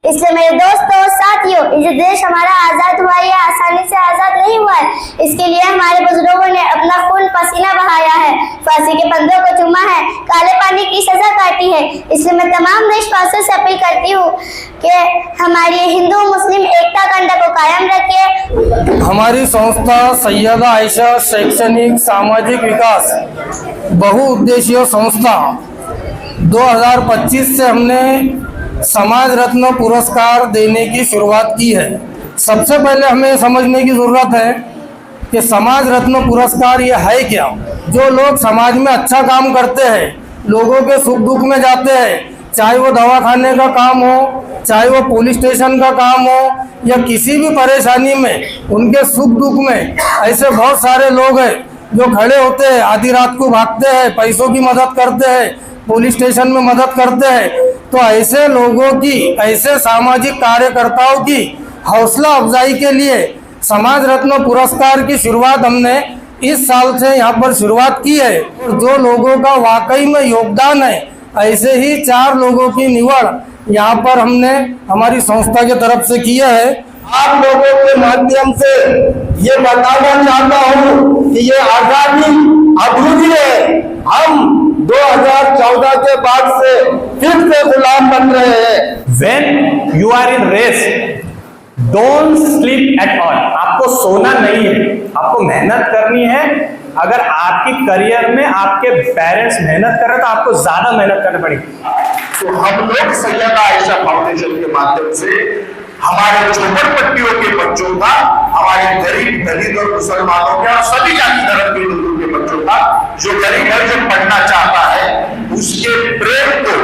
इसलिए मेरे दोस्तों साथियों, ये देश हमारा आजाद हुआ, ये आसानी से आजाद नहीं हुआ है। इसके लिए हमारे बुजुर्गों ने अपना खून पसीना बहाया है, फांसी के फंदों को चूमा है, काले पानी की सजा काटी है। इसलिए मैं तमाम देशवासियों से अपील करती हूँ कि हमारी हिंदू मुस्लिम एकता कंडा को कायम रखिए। हमारी संस्था सैयदा आयशा शैक्षणिक सामाजिक विकास बहुउद्देशीय संस्था 2025 से हमने समाज रत्न पुरस्कार देने की शुरुआत की है। सबसे पहले हमें समझने की ज़रूरत है कि समाज रत्न पुरस्कार ये है क्या। जो लोग समाज में अच्छा काम करते हैं, लोगों के सुख दुख में जाते हैं, चाहे वो दवाखाने का काम हो, चाहे वो पुलिस स्टेशन का काम हो, या किसी भी परेशानी में उनके सुख दुख में, ऐसे बहुत सारे लोग हैं जो खड़े होते हैं, आधी रात को भागते हैं, पैसों की मदद करते हैं, पुलिस स्टेशन में मदद करते हैं। तो ऐसे लोगों की, ऐसे सामाजिक कार्यकर्ताओं की हौसला अफजाई के लिए समाज रत्न पुरस्कार की शुरुआत हमने इस साल से यहाँ पर शुरुआत की है। जो लोगों का वाकई में योगदान है, ऐसे ही 4 लोगों की निवड यहाँ पर हमने हमारी संस्था की तरफ से किया है। आप लोगों के माध्यम से ये बताना चाहता हूँ कि ये आजादी अधूरी है। हम 2014 के बाद से फिर से गुलाम बन रहे हैं। When you are in race, don't sleep at all. आपको सोना नहीं है, आपको मेहनत करनी है। अगर आपकी करियर में आपके पेरेंट्स मेहनत कर रहे हैं तो आपको ज्यादा मेहनत करनी पड़ेगी। तो हम लोग सैयदा आयशा फाउंडेशन के माध्यम से हमारे झोपड़पट्टियों के बच्चों का, हमारे गरीब दलित और मुसलमानों के और सभी जाति धर्म के लोगों के बच्चों का, जो गरीब है, जो पढ़ना चाहता है, उसके प्रेम को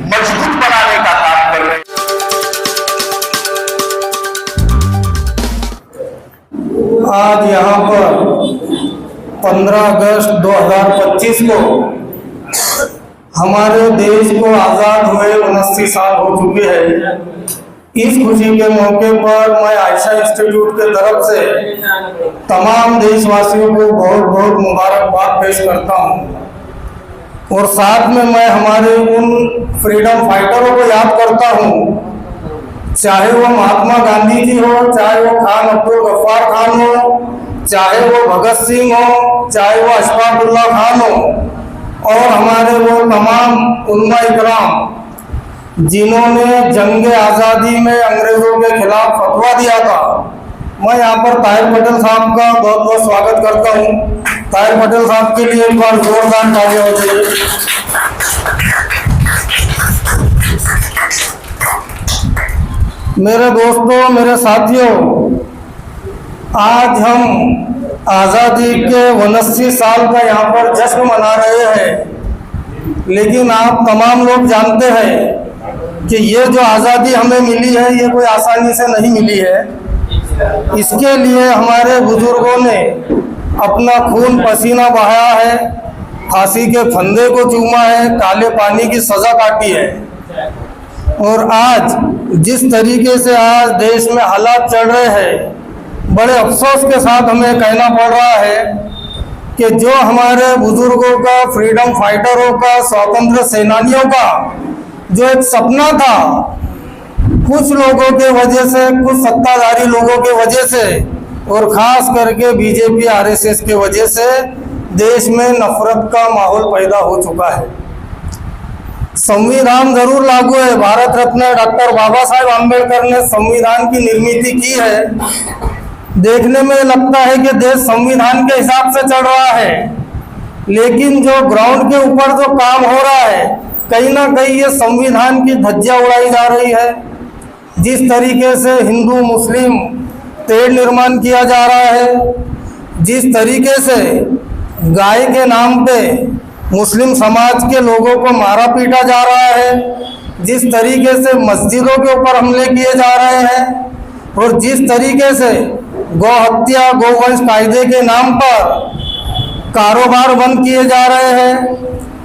मजबूत बनाने का काम कर रहे हैं। आज यहाँ पर 15 अगस्त 2025 को हमारे देश को आज़ाद हुए 79 साल हो चुके हैं। इस खुशी के मौके पर मैं आयशा इंस्टीट्यूट के तरफ से तमाम देशवासियों को बहुत बहुत मुबारकबाद पेश करता हूँ। और साथ में मैं हमारे उन फ्रीडम फाइटरों को याद करता हूँ, चाहे वो महात्मा गांधी जी हो, चाहे वो खान अब्दुल गफ्फार खान हो, चाहे वो भगत सिंह हो, चाहे वो अशफाकुल्लाह खान हो, और हमारे वो तमाम उलमा इकराम जिन्होंने जंग आज़ादी में अंग्रेजों के खिलाफ फतवा दिया था। मैं यहाँ पर ताहिर पटेल साहब का बहुत बहुत स्वागत करता हूँ। ताहिर पटेल साहब के लिए एक बार जोरदार तालियां हो जाइए। मेरे दोस्तों, मेरे साथियों, आज हम आज़ादी के 79 साल का यहाँ पर जश्न मना रहे हैं। लेकिन आप तमाम लोग जानते हैं कि ये जो आज़ादी हमें मिली है, ये कोई आसानी से नहीं मिली है। इसके लिए हमारे बुजुर्गों ने अपना खून पसीना बहाया है, फांसी के फंदे को चूमा है, काले पानी की सज़ा काटी है। और आज जिस तरीके से आज देश में हालात चल रहे हैं, बड़े अफसोस के साथ हमें कहना पड़ रहा है कि जो हमारे बुजुर्गों का, फ्रीडम फाइटरों का, स्वतंत्र सेनानियों का जो एक सपना था, कुछ लोगों के वजह से, कुछ सत्ताधारी लोगों के वजह से, और खास करके बीजेपी आरएसएस के वजह से देश में नफरत का माहौल पैदा हो चुका है। संविधान जरूर लागू है, भारत रत्न डॉक्टर बाबा साहेब आम्बेडकर ने संविधान की निर्मित की है। देखने में लगता है कि देश संविधान के हिसाब से चल रहा है, लेकिन जो ग्राउंड के ऊपर जो काम हो रहा है, कहीं ना कहीं ये संविधान की धज्जियां उड़ाई जा रही है। जिस तरीके से हिंदू मुस्लिम तेढ़ निर्माण किया जा रहा है, जिस तरीके से गाय के नाम पे मुस्लिम समाज के लोगों को मारा पीटा जा रहा है, जिस तरीके से मस्जिदों के ऊपर हमले किए जा रहे हैं, और जिस तरीके से गौ हत्या गोवंश कायदे के नाम पर कारोबार बंद किए जा रहे हैं,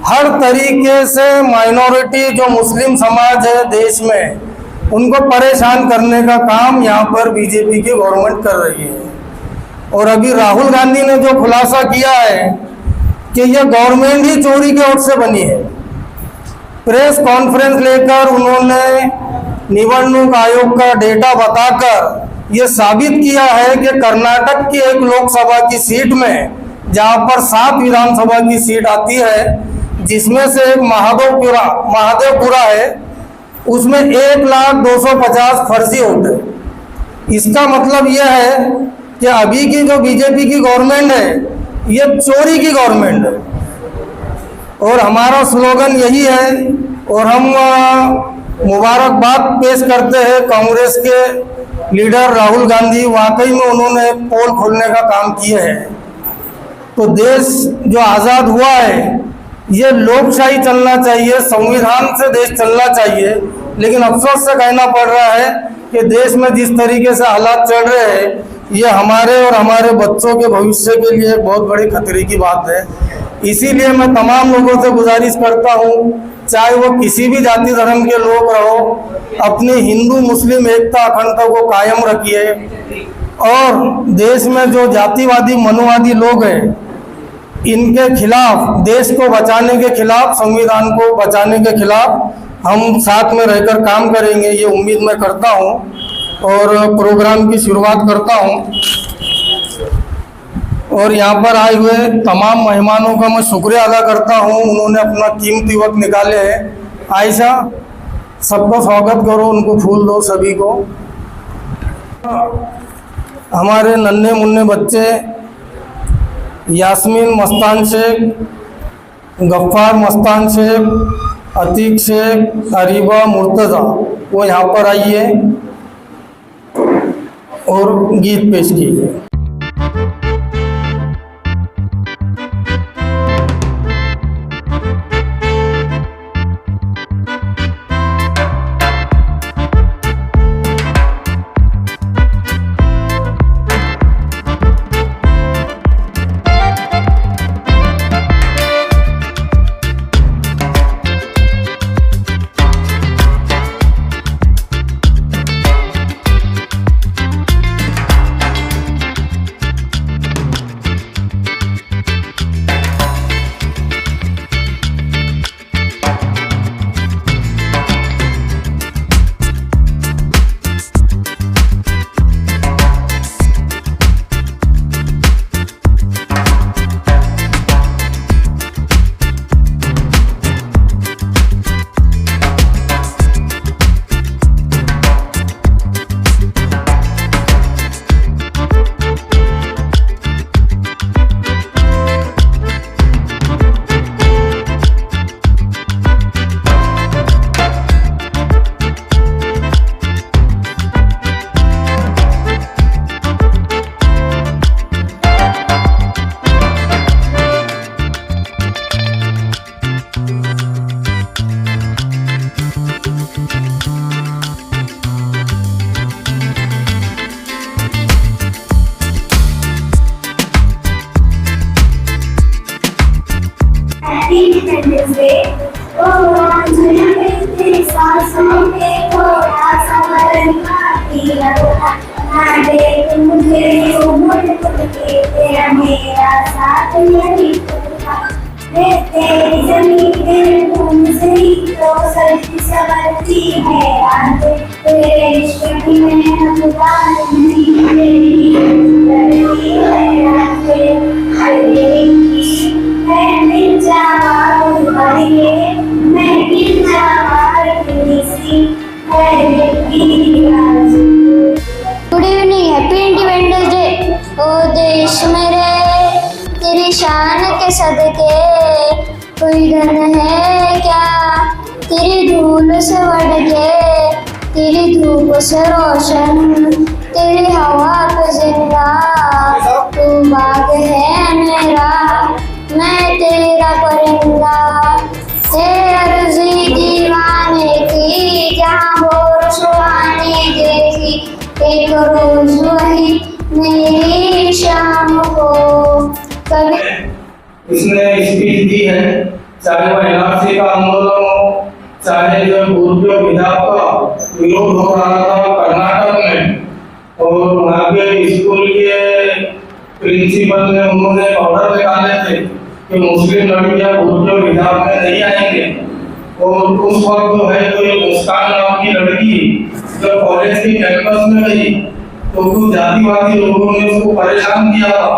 हर तरीके से माइनॉरिटी जो मुस्लिम समाज है देश में, उनको परेशान करने का काम यहाँ पर बीजेपी की गवर्नमेंट कर रही है। और अभी राहुल गांधी ने जो खुलासा किया है कि यह गवर्नमेंट ही चोरी के वोट से बनी है, प्रेस कॉन्फ्रेंस लेकर उन्होंने निवडणूक आयोग का डेटा बताकर ये साबित किया है कि कर्नाटक की एक लोकसभा की सीट में, जहां पर 7 विधानसभा की सीट आती है, जिसमें से एक महादेवपुरा है, उसमें 1,250,000 फर्जी वोट है। इसका मतलब यह है कि अभी की जो बीजेपी की गवर्नमेंट है, ये चोरी की गवर्नमेंट है। और हमारा स्लोगन यही है, और हम मुबारकबाद पेश करते हैं कांग्रेस के लीडर राहुल गांधी, वाकई में उन्होंने पोल खोलने का काम किया है। तो देश जो आज़ाद हुआ है, ये लोकशाही चलना चाहिए, संविधान से देश चलना चाहिए, लेकिन अफसोस से कहना पड़ रहा है कि देश में जिस तरीके से हालात चल रहे हैं, ये हमारे और हमारे बच्चों के भविष्य के लिए एक बहुत बड़ी खतरे की बात है। इसीलिए मैं तमाम लोगों से गुजारिश करता हूँ, चाहे वो किसी भी जाति धर्म के लोग रहो, अपनी हिंदू मुस्लिम एकता अखंडता को कायम रखिए, और देश में जो जातिवादी मनोवादी लोग हैं, इनके खिलाफ, देश को बचाने के खिलाफ, संविधान को बचाने के खिलाफ हम साथ में रहकर काम करेंगे, ये उम्मीद मैं करता हूँ। और प्रोग्राम की शुरुआत करता हूँ। और यहाँ पर आए हुए तमाम मेहमानों का मैं शुक्रिया अदा करता हूँ, उन्होंने अपना कीमती वक्त निकाले हैं। आयशा, सबका स्वागत करो, उनको फूल दो सभी को। हमारे नन्हे मुन्ने बच्चे यास्मीन मस्तान शेख, गफ्फार मस्तान शेख, अतीक शेख, अरीबा मुर्तज़ा, वो यहाँ पर आइए और गीत पेश कीजिए। Independence Day, oh तेरी सांसों में थोड़ा सा दिया ना दे मुझे तो मुड़ के तेरा मेरा साथ नहीं रे तेरी जमीन तेरे घूम से तो सलती सवरती है आज तेरे इश्क की मैं खुदा नहीं मेरी लड़की है आज मैं मिल जाऊँ तुम्हारे मैं गिर जाऊँ किसी good evening, happy independence day. ओ देश मेरे तेरी शान के सदके कोई धन है क्या तेरी धूल से बढ़ के, तेरी धूप से रोशन, तेरी हवा पे जिंदा, तू बाग है मेरा मैं तेरा परिंदा, तेरी अर्जी दीवाने की जहाँ बोर सुहानी देखी, एक रोज वही मेरी शाम को कभी इसने स्पीच दी है, चाहे वह एनआरसी का आंदोलन हो, चाहे जो पूर्व विधायक का विरोध हो रहा था कर्नाटक में, और वहाँ के स्कूल के प्रिंसिपल ने उन्होंने ऑर्डर निकाले थे कि मुस्लिम लड़कियां पूर्व विधायक में नहीं आएंगे, और उस वक्त जो है तो ये मुस्कान नाम की लड़की जब कॉलेज के कैंपस में गई तो कुछ जातिवादी लोगों ने उसको परेशान किया था।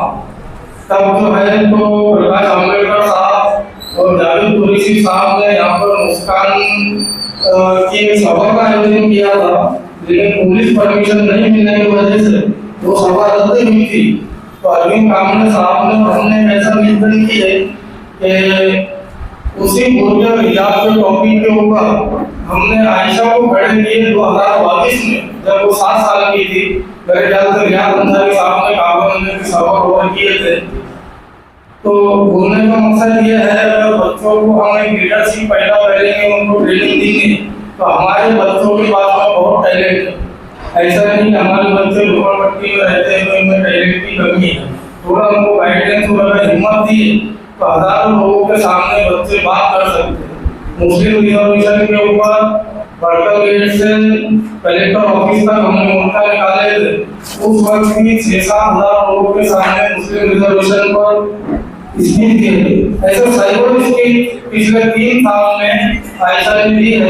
तब जो है तो प्रकाश आंबेडकर साहब और जावेद कुरैशी साहब ने यहाँ पर मुस्कान की एक सभा का आयोजन किया था, लेकिन पुलिस परमिशन नहीं मिलने की वजह से वो सभा रद्द हुई थी। तो अरविंद कामले साहब ने और हमने ऐसा निवेदन किया कि उसी गुर्जर हिजाब के टॉपिक के ऊपर हमने आयशा को खड़े किए 2022 में, जब वो 7 साल की थी। मेरे ख्याल से रियाज अंसारी साहब ने काबा मंदिर की सभा कवर किए थे। तो बोलने का मकसद ये है अगर बच्चों को हम एक लीडरशिप पैदा करेंगे, उनको ट्रेनिंग देंगे, तो हमारे बच्चों के पास में बहुत टैलेंट है। ऐसा नहीं हमारे बच्चे झोपड़पट्टी में रहते हैं तो इनमें टैलेंट की कमी है। थोड़ा उनको गाइडेंस और अगर हिम्मत दिए तो हजारों लोगों के सामने बच्चे बात कर सकते हैं। मुस्लिम रिजर्वेशन के ऊपर बड़कल गेट से कलेक्टर ऑफिस तक हमने मोर्चा निकाले थे। उस वक्त भी 6-7 हजार लोगों के सामने मुस्लिम रिजर्वेशन पर स्पीच दिए थे। ऐसे सैकड़ों स्पीच पिछले 3 साल में आयशा ने दी है।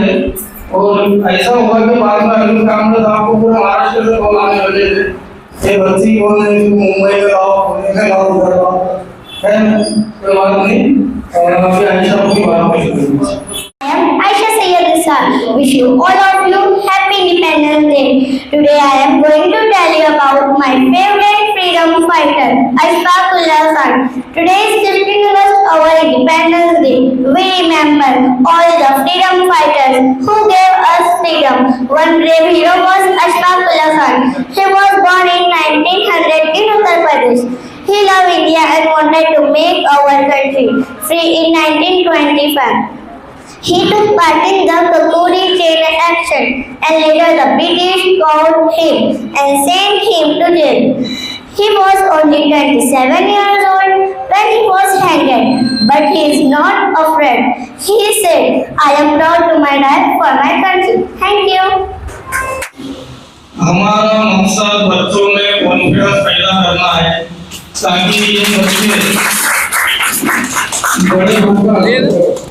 और ऐसा हुआ कि बाद में अरविंद कामले साहब को पूरे महाराष्ट्र से कॉल आने लगे थे, ये बच्ची कौन है, इसको मुंबई में लाओ, पुणे में लाओ, उधर लाओ। है कोई बात नहीं, और अभी आयशा की बात नहीं। I am Aisha Sayyed Nisar. Wish you all of you happy Independence Day. Today I am going to tell you about my favorite freedom fighter, Ashfaq Ullah Khan. Today is 15th August, our Independence Day. We remember all the freedom fighters who gave us freedom. One brave hero was Ashfaq Ullah Khan. He was born in 1900 in Uttar Pradesh. He loved India and wanted to make our country free in 1925. He took part in the Kakuri chain action and later the British caught him and sent him to jail. He was only 27 years old when he was hanged, but he is not afraid. He said, I am proud to my die for my country. Thank you. हमारा मकसद बच्चों में confidence पैदा करना है ताकि ये बच्चे बड़े होकर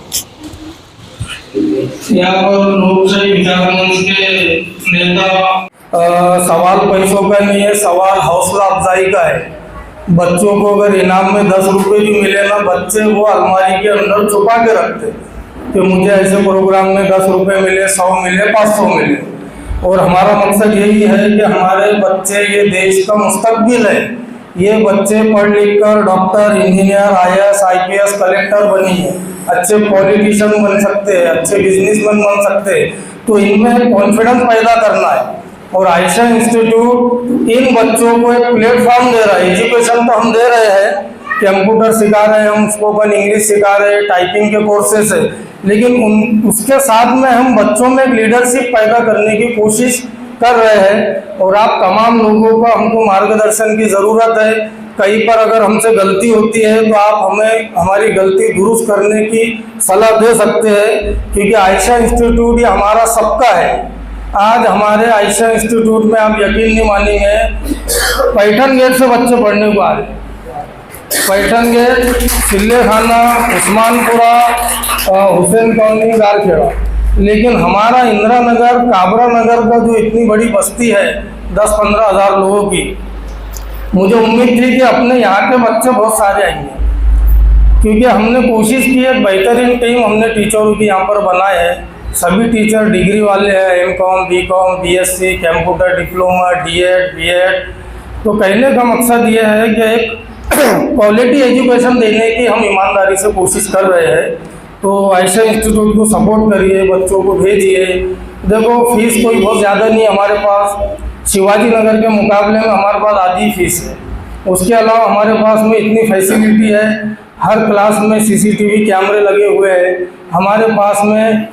यहाँ पर लोकशाही विचार मंच के नेता सवाल पैसों का नहीं है, सवाल हौसला अफजाई का है। बच्चों को अगर इनाम में 10 रुपए भी मिले ना, बच्चे वो अलमारी के अंदर छुपा के रखते कि मुझे ऐसे प्रोग्राम में 10 रुपए मिले, 100 मिले, 500 मिले। और हमारा मकसद यही है कि हमारे बच्चे ये देश का मुस्तकबिल है। ये बच्चे पढ़ लिख कर doctor, engineer, IAS, IPS, collector बनी है, अच्छे पॉलिटिशियन बन सकते हैं, अच्छे बिजनेसमैन बन सकते हैं। तो इनमें कॉन्फिडेंस पैदा करना है। और आयशा इंस्टीट्यूट इन बच्चों को एक प्लेटफॉर्म दे रहा है। एजुकेशन तो हम दे रहे हैं, कंप्यूटर सिखा रहे हैं, हम स्पोकन इंग्लिश सिखा रहे हैं, टाइपिंग के कोर्सेस है, लेकिन उसके साथ में हम बच्चों में लीडरशिप पैदा करने की कोशिश कर रहे हैं। और आप तमाम लोगों का हमको मार्गदर्शन की ज़रूरत है। कहीं पर अगर हमसे गलती होती है तो आप हमें हमारी गलती दुरुस्त करने की सलाह दे सकते हैं, क्योंकि आयशा इंस्टीट्यूट ये हमारा सबका है। आज हमारे आयशा इंस्टीट्यूट में आप यकीन नहीं मानेंगे, पैठन गेट से बच्चे पढ़ने को आ रहे हैं। पैठन गेट, सिल्ले खाना, उस्मानपुरा, हुसैन कॉलोनी, गारखेड़ा। लेकिन हमारा इंदिरा नगर, काबरा नगर का जो इतनी बड़ी बस्ती है 10-15 हज़ार लोगों की, मुझे उम्मीद थी कि अपने यहाँ के बच्चे बहुत सारे आएंगे, क्योंकि हमने कोशिश की है। बेहतरीन टीम हमने टीचरों की यहाँ पर बनाए हैं। सभी टीचर डिग्री वाले हैं, M.Com, B.Com, BSc, computer diploma, D.Ed, B.Ed। तो कहने का मकसद ये है कि एक क्वालिटी एजुकेशन देने की हम ईमानदारी से कोशिश कर रहे हैं। तो आयशा इंस्टीट्यूट को सपोर्ट करिए, बच्चों को भेजिए। देखो, फीस कोई बहुत ज़्यादा नहीं है हमारे पास। शिवाजी नगर के मुकाबले में हमारे पास आधी फीस है। उसके अलावा हमारे पास में इतनी फैसिलिटी है, हर क्लास में CCTV कैमरे लगे हुए हैं। हमारे पास में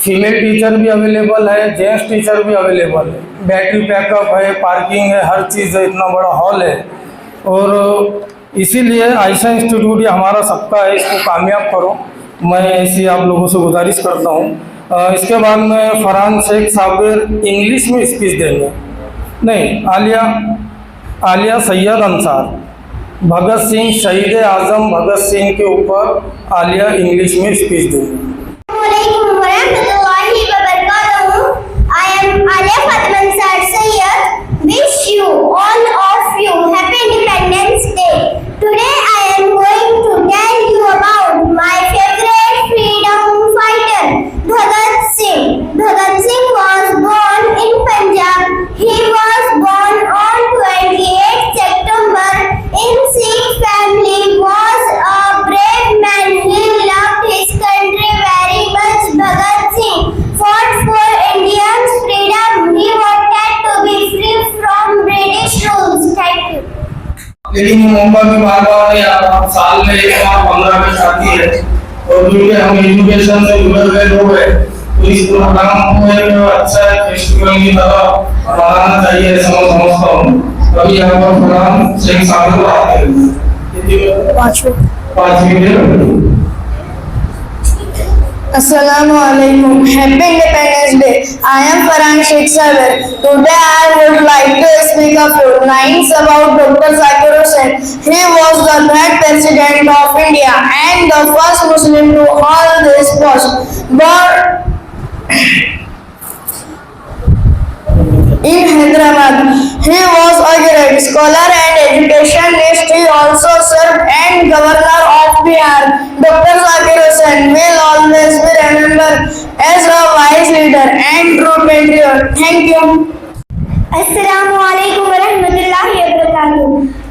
फीमेल टीचर भी अवेलेबल है, जेंट्स टीचर भी अवेलेबल है, बैटरी बैकअप है, पार्किंग है, हर चीज़ है, इतना बड़ा हॉल है। और इसीलिए आयशा इंस्टीट्यूट ये हमारा सबका है, इसको कामयाब करो, मैं ऐसी आप लोगों से गुजारिश करता हूँ। इसके बाद में फरहान शेख साबिर इंग्लिश में स्पीच देंगे। नहीं, आलिया सैयद अंसार, भगत सिंह, शहीद आज़म भगत सिंह के ऊपर आलिया इंग्लिश में स्पीच देंगे। I Fatima Nisar Sayyed wish you, all of you, Happy Independence Day. Today I am going to tell you about my favorite freedom fighter, Bhagat Singh. Bhagat Singh was born in Punjab. He was born on 28 September in Sikh family. Was a brave man. He loved his country very much. Bhagat Singh fought for Indians' freedom. He wanted to be free from British rules. Thank you. लेकिन ये मौका भी बार बार नहीं आता, साल में एक बार 15 में आती है। और क्योंकि हम एजुकेशन से जुड़े हुए लोग हैं, तो इस प्रोग्राम को एक अच्छा फेस्टिवल की तरह मनाना चाहिए, ऐसा मैं समझता हूँ। अभी यहाँ पर प्रोग्राम शेख साहब आते हैं। 5 minute. Assalamualaikum. Happy Independence Day. I am Farhan Sheikh Saber. Today I would like to speak a few lines about Dr. Zakir Hussain. He was the third president of India and the first Muslim to hold this post. Born in Hyderabad, he was a great scholar and educationist. He also served as governor of Bihar. Dr. Zakir Hussain will always be remembered as a wise leader and true patriot. Thank you. Assalamualaikum warahmatullahi wabarakatuh.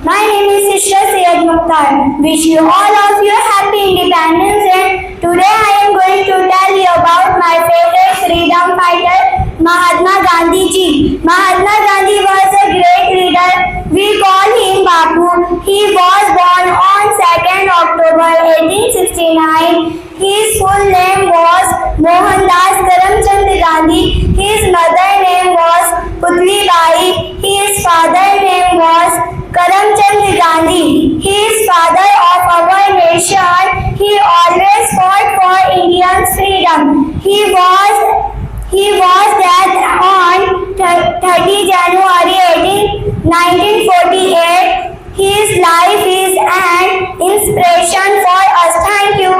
My name is Sister Syed Mukhtar. Wish you all of you Happy Independence Day. Today I am going to tell you about my favorite freedom fighter, Mahatma Gandhi ji. Mahatma Gandhi was a great leader. We call him Bapu. He was born on 2nd October 1869. His full name was Mohandas Karamchand Gandhi. His mother name was Putli Bai. His father name was Karamchand Gandhi. He is father of our nation. He always fought for Indians' freedom. He was dead on 30 January 1948. His life is an inspiration for us. Thank you.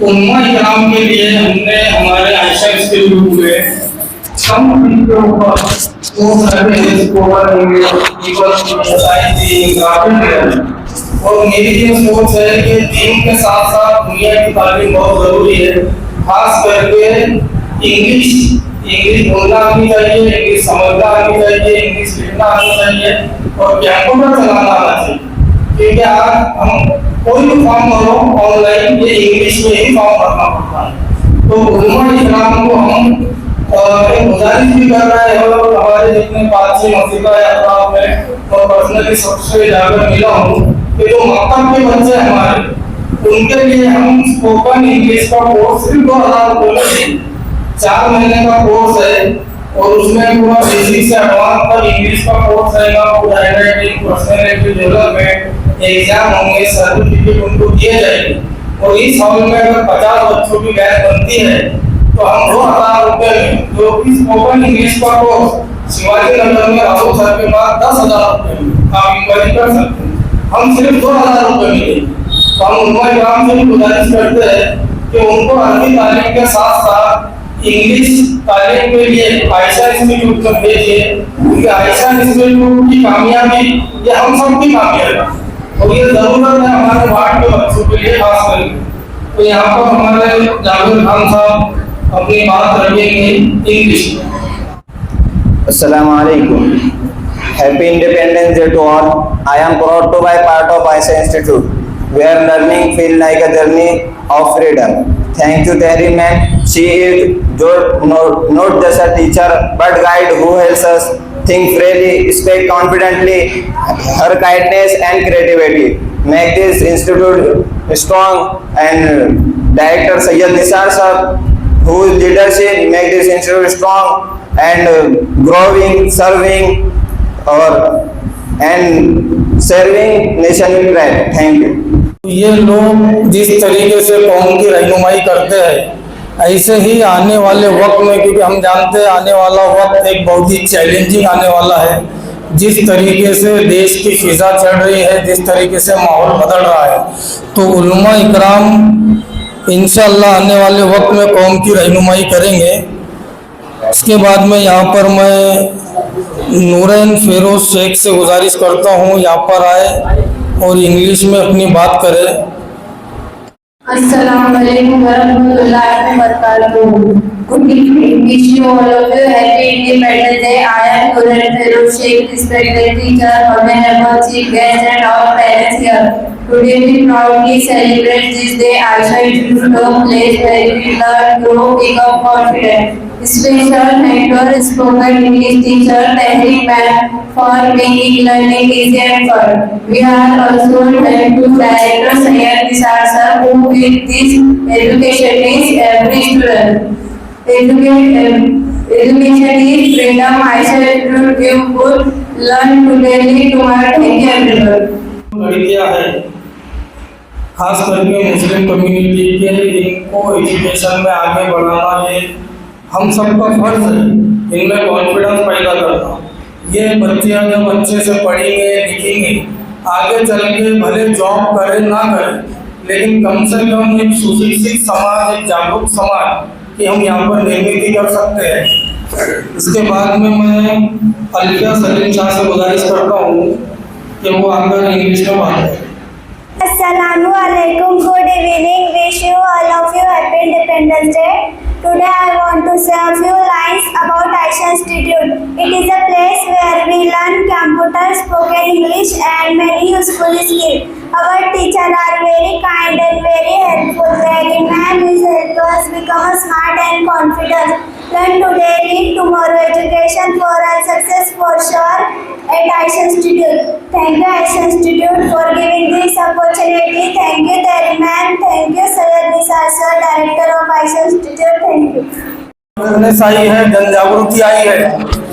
उम्मा इकराम के लिए हमने हमारे Ayesha institute में कम के ऊपर वो सर्वे score equal society garden और मेरी ये सोच है कि दीन के साथ साथ दुनिया की तालीम बहुत जरूरी है, खास करके इंग्लिश बोलना आनी चाहिए, इंग्लिश समझना आनी चाहिए, इंग्लिश लिखना आनी चाहिए और कंप्यूटर चलाना आना चाहिए। क्योंकि आज हम कोई भी फॉर्म भरो ऑनलाइन ये इंग्लिश में ही फॉर्म भरना पड़ता है। तो उम्मा इस्लाम को हम एक गुजारिश भी कर रहे हैं और हमारे जितने पांच मसीबा है अफराद में और पर्सनली सबसे ज्यादा मिला हूँ कि जो मक्तब के बच्चे हमारे उनके लिए हम स्पोकन इंग्लिश का कोर्स सिर्फ 2000 रुपये में 4 महीने का कोर्स है और उसमें पूरा बेसिक से एडवांस तक इंग्लिश का कोर्स रहेगा, पूरा हैंडराइटिंग, पर्सनालिटी डेवलपमेंट, एग्जाम होंगे, सर्टिफिकेट उनको दिए जाएंगे। और इस हॉल में अगर 50 बच्चों की बैच बनती है तो हम 2000 रुपये में जो कि स्पोकन इंग्लिश का कोर्स शिवाजी नगर में राहुल सर के पास 10,000 रुपये में आप इंक्वायरी कर सकते हैं, हम सिर्फ 2000 रुपये में देंगे। तो हम उम्मा इकराम से भी गुजारिश करते हैं कि उनको अरबी तालीम के साथ साथ इंग्लिश तालीम के लिए आयशा इंस्टीट्यूट में भेजिए, क्योंकि आयशा इंस्टीट्यूट की कामयाबी ये हम सब की कामयाबी और ये जरूरत है हमारे वार्ड के बच्चों के लिए खास करके। तो यहाँ पर हमारे जावेद खान साहब अपनी बात रखेंगे इंग्लिश में। Assalamu alaikum. Happy Independence Day to all. I am proud to be part of Aisha Institute, where learning feels like a journey of freedom. Thank you, Tehri ma'am. She is not just a teacher, but guide who helps us think freely, speak confidently. Her kindness and creativity make this institute strong. And Director Syed Nisar sir, whose leadership make this institute strong and growing, serving and serving nation with pride. Thank you. ये लोग जिस तरीके से कौम की रहनुमाई करते हैं ऐसे ही आने वाले वक्त में, क्योंकि हम जानते हैं आने वाला वक्त एक बहुत ही चैलेंजिंग आने वाला है। जिस तरीके से देश की फिजा चढ़ रही है, जिस तरीके से माहौल बदल रहा है, तो उलमा इकराम इंशाअल्लाह आने वाले वक्त में कौम की रहनुमाई करेंगे। इसके बाद में यहाँ पर मैं नूरैन फेरोज शेख से गुजारिश करता हूँ यहाँ पर आए और इंग्लिश में अपनी बात करें। Assalamu alaikum warahmatullahi wabarakatuh. Good evening. Wish you all of you happy Independence Day. I am Nurul Feroz Sheikh, respected teacher, honorable chief guest, and our parents here. Today we proudly celebrate this day. Aisha Institute, place where we learn, grow, become confident. Special thank to our spoken English teacher Tehreek Ma'am for making learning easy and fun. We are also thankful to Director Syed Nisar sir who with this education is every student. Education is freedom. Aisha Institute give good learn today tomorrow. Thank you everyone. लड़कियां हैं खास करके Muslim community के, इनको education में आगे बढ़ाना ये हम सबका फर्ज है, इनमें कॉन्फिडेंस पैदा करना। ये बच्चियां जब अच्छे से पढ़ेंगे लिखेंगे आगे चल के भले जॉब करें ना करें, लेकिन कम से कम एक सुशिक्षित समाज, एक जागरूक समाज कि हम यहाँ पर निर्मित कर सकते हैं। इसके बाद में मैं अल्फिया सलीम शाह से गुजारिश करता हूँ कि वो आकर इंग्लिश में बात करें। Assalamu alaikum. Good evening. Wish you all of you happy Independence Day. Today I want to say a few lines about Aisha Institute. It is a place where we learn computer, spoken English and many useful skills. Our teachers are very kind and very helpful. Their man is help us become smart and confident. Learn today, lead tomorrow. Education for all, success for sure at Aisha Institute. Thank you Aisha Institute for giving this opportunity. Thank you Tehreek Ma'am. Thank you Syed Nisar sir, Director of Aisha Institute. Thank you. Awareness आई है, जन जागृति आई है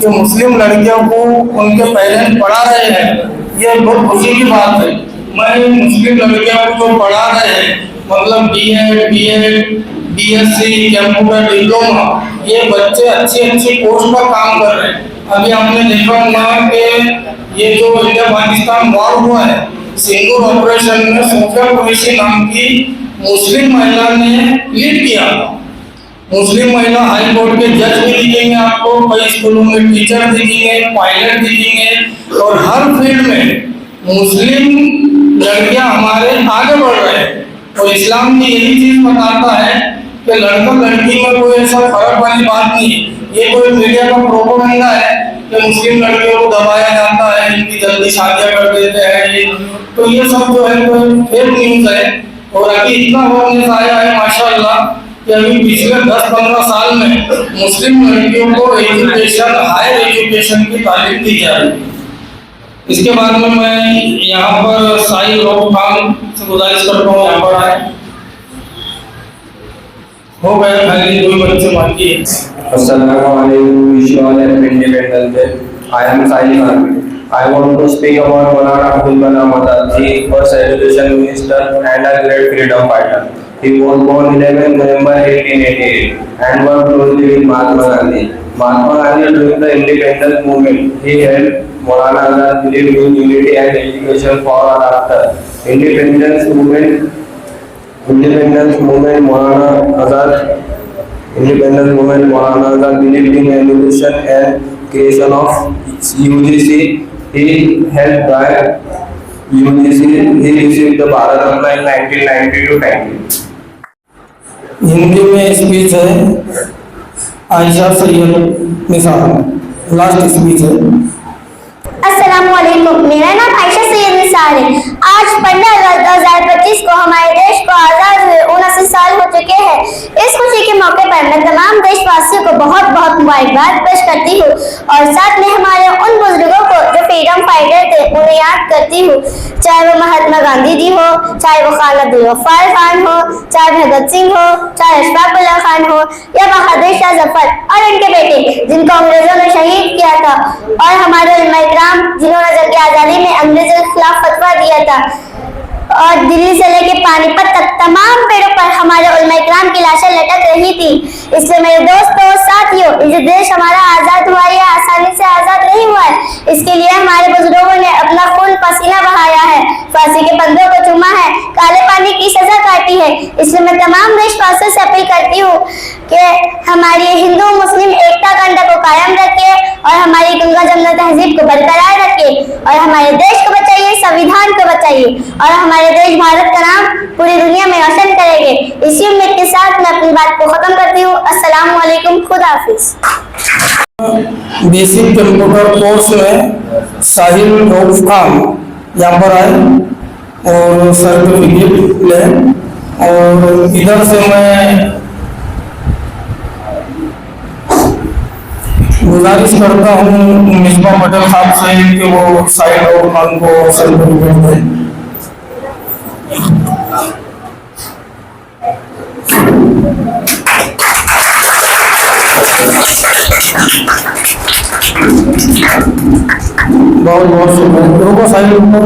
कि मुस्लिम लड़कियों को उनके parents पढ़ा रहे हैं, ये बहुत खुशी की बात है। मैं मुस्लिम लड़कियों को जो पढ़ा रहे हैं मतलब बीएड, बीएससी, कंप्यूटर डिप्लोमा, ये बच्चे अच्छी कोर्स पर काम कर रहे हैं। अभी आपने देखा होगा कि ये जो इंडिया पाकिस्तान वॉर हुआ है, सिंदूर ऑपरेशन में सोफिया कुरैशी नाम की मुस्लिम महिला ने लीड किया। मुस्लिम महिला हाई कोर्ट के जज भी दिखेंगे आपको, कई स्कूलों में टीचर दिखेंगे, पायलट दिखेंगे और हर फील्ड में मुस्लिम लड़कियां हमारे आगे बढ़ रहे हैं। और इस्लाम भी यही चीज बताता है कि लड़का लड़की में कोई ऐसा फर्क वाली बात नहीं है। ये कोई मीडिया का प्रोपेगेंडा है कि मुस्लिम लड़कियों को दबाया जाता है, इनकी जल्दी शादियां कर देते हैं, तो ये सब जो है कोई फेक न्यूज है। और अभी इतना अवेयरनेस आया है माशाअल्लाह कि अभी पिछले 10-15 साल में मुस्लिम लड़कियों को एजुकेशन, हायर एजुकेशन की तालीम दी जा रही है। इसके बाद में मैं यहाँ पर साहिल रोब खान से गुजारिश करता हूँ यहाँ पर आए। हो गया खाली 2 बच्चे बाकी है। Assalamualaikum. Wish you all happy Independence Day. I am Sahil Khan. I want to speak about Maulana Abdul Kalam Azad, the first education minister and a great freedom fighter. He was born 11 November 1888 and worked closely with Mahatma Gandhi. Mahatma Gandhi during the independence movement, he helped Maulana Azad believe in unity and education for all after independence movement. Independence movement Maulana Azad believed in evolution and creation of UGC. He helped by UGC. He received the Bharat Ratna in 1992. Hindi में speech है Ayesha Syed Nisar, last speech है। अस्सलामुअलैकुम, मेरा नाम आयशा सैयद निसार है। आज 15 अगस्त 2025 को हमारे देश को आज़ाद हुए 79 साल हो चुके हैं। इस खुशी के मौके पर मैं तमाम देशवासियों को बहुत बहुत मुबारकबाद पेश करती हूँ और साथ में हमारे उन बुजुर्गों को जो फ्रीडम फाइटर थे उन्हें याद करती हूँ, चाहे वो महात्मा गांधी जी हो, चाहे वो खान अब्दुल गफ्फार खान हो, चाहे भगत सिंह हो, चाहे अशफाक उल्लाह खान हो या बहादुर शाह जफर और इनके बेटे जिनको अंग्रेजों ने शहीद किया था, और हमारे उलमा इकराम जिन्होंने जंग आजादी में अंग्रेजों के खिलाफ फतवा दिया था, और दिल्ली से लेके पानीपत तक तमाम पेड़ों पर हमारे उलमा इकराम की लाशें लटक रही थी। इसलिए मेरे दोस्तों साथियों, ये देश हमारा आज़ाद हुआ है, आसानी से आज़ाद नहीं हुआ है। इसके लिए हमारे बुजुर्गों ने अपना खून पसीना बहाया है, फांसी के फंदों को चूमा है, काले पानी की सजा काटी है। इसलिए मैं तमाम देशवासियों से अपील करती हूँ कि हमारी हिंदू मुस्लिम एकता कंठ को कायम रखे और हमारी गंगा जमुना तहजीब को बरकरार रखे और हमारे देश को बचाइए, संविधान को बचाइए और हमारे देश भारत का नाम पूरी दुनिया में रोशन करेंगे। इसी उम्मीद के साथ मैं अपनी बात को खत्म करती हूँ। अस्सलाम वालेकुम, खुदा हाफिज। बेसिक कंप्यूटर कोर्स में साहिल रऊफ खान यहाँ पर आए और सर्टिफिकेट ले, और इधर से मैं गुजारिश करता हूँ मिसबा पटेल साहब से कि वो साहिल रऊफ खान को सर्टिफिकेट दें। बहुत बहुत शुक्रिया।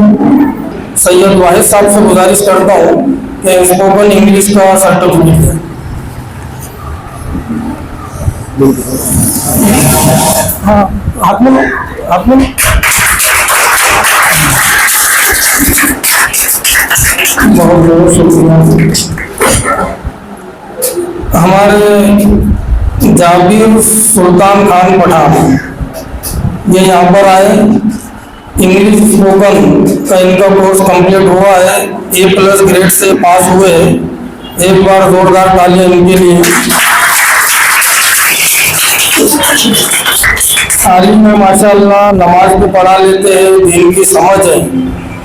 सैयद वाहिद साहब से गुजारिश करता हूँ कि स्पोकन इंग्लिश का सर्टिफिकेट है। हाँ, हाथ में बहुत बहुत शुक्रिया। हमारे जाबिर सुल्तान खान पठान ये यहाँ पर आए। इंग्लिश स्पोकन का इनका कोर्स कंप्लीट हुआ है, A+ ग्रेड से पास हुए हैं। एक बार जोरदार तालियां इनके लिए। तालीम में माशाअल्लाह नमाज भी पढ़ा लेते हैं, दीन की समझ है।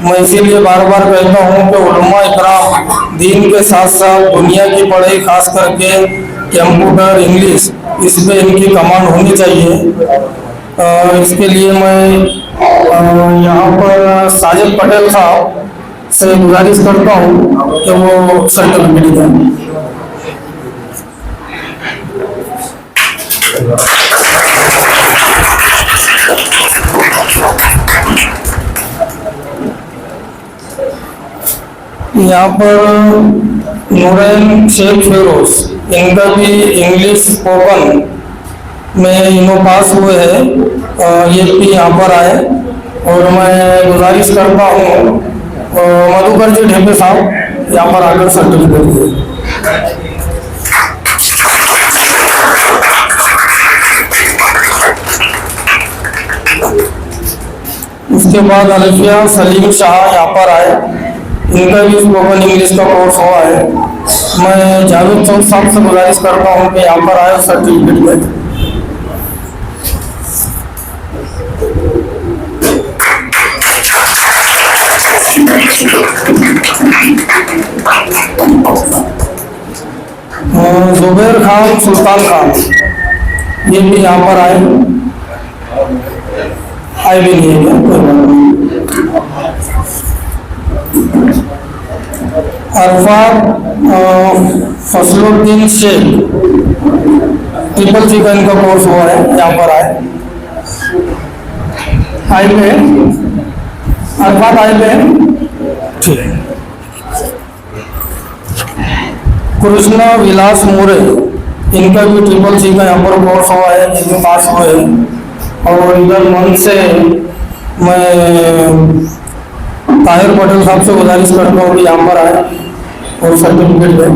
मैं इसीलिए बार बार कहता हूँ कि उलमा इकराम दीन के साथ साथ दुनिया की पढ़ाई खास करके कंप्यूटर इंग्लिश इस पे इनकी कमांड होनी चाहिए। इसके लिए मैं यहाँ पर साजिद पटेल साहब से गुजारिश करता हूँ कि वो सर्टिफिकेट दें। यहाँ पर नूरैन शेख फिरोज, इनका भी इंग्लिश स्पोकन में इनो पास हुए हैं। ये भी यहाँ पर आए और मैं गुजारिश करता हूँ मधुकर जी ढेपे साहब यहाँ पर आकर सर्टिफिकेट दें। उसके बाद अल्फिया सलीम शाह यहाँ पर आए, इनका भी स्पोकन इंग्लिश का कोर्स हुआ है। मैं जावेद चौक साहब से गुजारिश करता हूँ कि यहाँ पर आए और सर्टिफिकेट दें। जुबैर खान सुल्तान खान ये भी यहाँ पर आए भी नहीं है, कोई बात नहीं। अरफात फसलुद्दीन शेख ट्रिपल का इनका कोर्स हुआ है, यहाँ पर आए पे अरफात पे ठीक है। कृष्णा विलास मोरे, इनका भी ट्रिपल का यहाँ पर कोर्स हुआ है, जिसमें पास हुए हैं। और इधर मन से मैं ताहिर पटेल साहब से गुजारिश करता हूँ कि यहाँ पर आए और सर्टिफिकेट दें।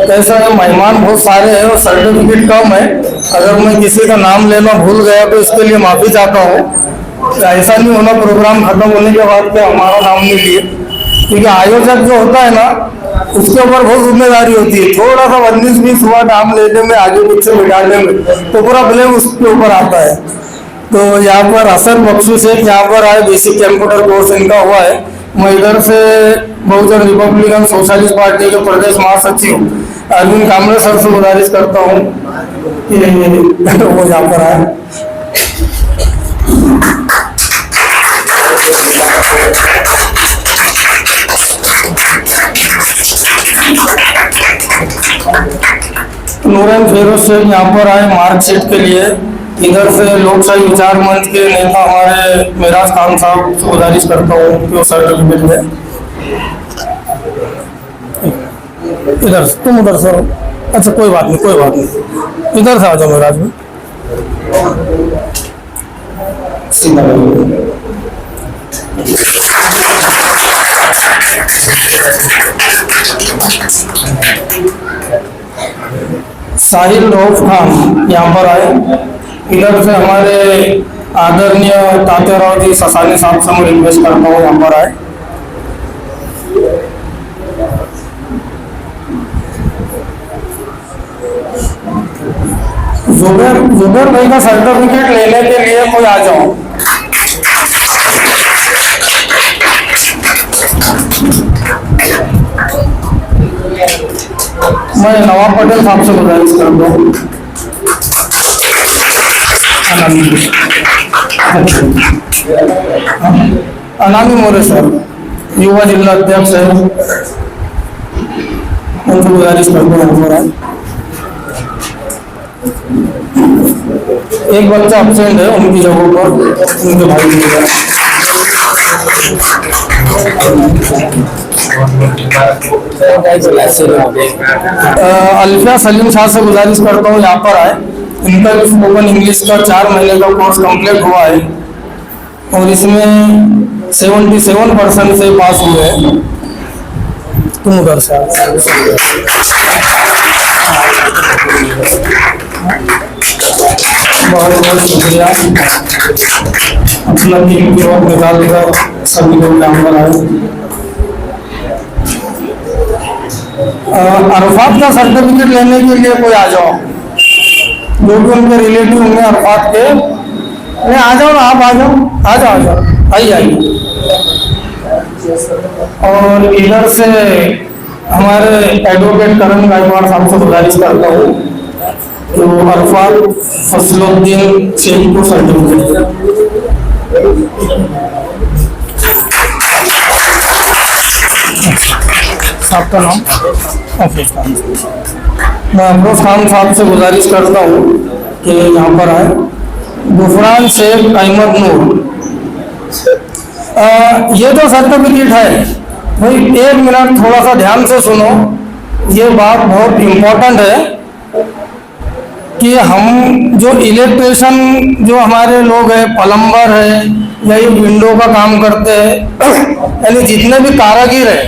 ऐसा है, मेहमान बहुत सारे हैं और सर्टिफिकेट कम है। अगर मैं किसी का नाम लेना भूल गया तो इसके लिए माफी चाहता हूँ। ऐसा नहीं होना प्रोग्राम खत्म होने के बाद कि हमारा नाम नहीं लिए, क्योंकि आयोजक जो होता है ना उसके ऊपर बहुत जिम्मेदारी होती है। थोड़ा सा 19-20 हुआ नाम लेने में, आगे पीछे बिठाने में, तो पूरा ब्लेम उसके ऊपर आता है। तो यहाँ पर हसन बख्शू शेख यहाँ पर आए, बेसिक कंप्यूटर कोर्स इनका हुआ है। मैं इधर से बहुजन रिपब्लिकन सोशलिस्ट पार्टी के प्रदेश महासचिव अरविंद कामरे सर से गुजारिश करता हूँ कि वो यहाँ पर आए। नूरैन फिरोज शेख यहाँ पर आए मार्कशीट के लिए। इधर से लोकशाही विचार मंच के नेता हमारे मेराज खान साहब से गुजारिश करता हूँ कि वो सर्टिफिकेट दें। इधर तुम उधर से, अच्छा कोई बात नहीं, इधर से आ जाओ मेराज में। सीधा बैठिए। साहिल रऊफ खान यहाँ पर आए। इधर से हमारे आदरणीय तात्याराव जी ससानी साहब से मैं रिक्वेस्ट करता हूँ यहाँ पर आए। जुबेर भाई का सर्टिफिकेट लेने के लिए कोई आ जाओ। मैं नवाब पटेल साहब से गुजारिश करता हूँ। अनामी मोरे सर युवा जिला अध्यक्ष है, उनसे गुजारिश करते हैं। एक बच्चा अब्सेंट है, उनकी जगह पर उनके भाई मिलेगा। अल्फिया सलीम शाह से गुजारिश करता हूँ यहाँ पर आए। इनका स्पोकन इंग्लिश का 4 महीने का कोर्स कंप्लीट हुआ है और इसमें 77% से पास हुए हैं। तुम उधर से बहुत बहुत शुक्रिया, अपना कीमती वक्त निकाल कर सभी लोग यहाँ पर आए। अरफात का सर्टिफिकेट लेने के लिए कोई आ जाओ, जो भी उनके रिलेटिव होंगे अरफात के। नहीं आ जाओ ना, आप आ जाओ आइए। और इधर से हमारे एडवोकेट करण गायकवाड़ साहब से गुजारिश करता हूँ तो अरफात फसलुद्दीन शेख को सर्टिफिकेट। आपका नाम? मैं अफरोज खान साहब से गुजारिश करता हूँ कि यहाँ पर आए। गुफरान शेख अहमद नूर। ये जो सर्टिफिकेट है भाई, 1 मिनट थोड़ा सा ध्यान से सुनो, ये बात बहुत इम्पोर्टेंट है कि हम जो इलेक्ट्रिशियन जो हमारे लोग हैं, प्लम्बर है या ये विंडो का काम करते हैं, यानी जितने भी कारीगर हैं,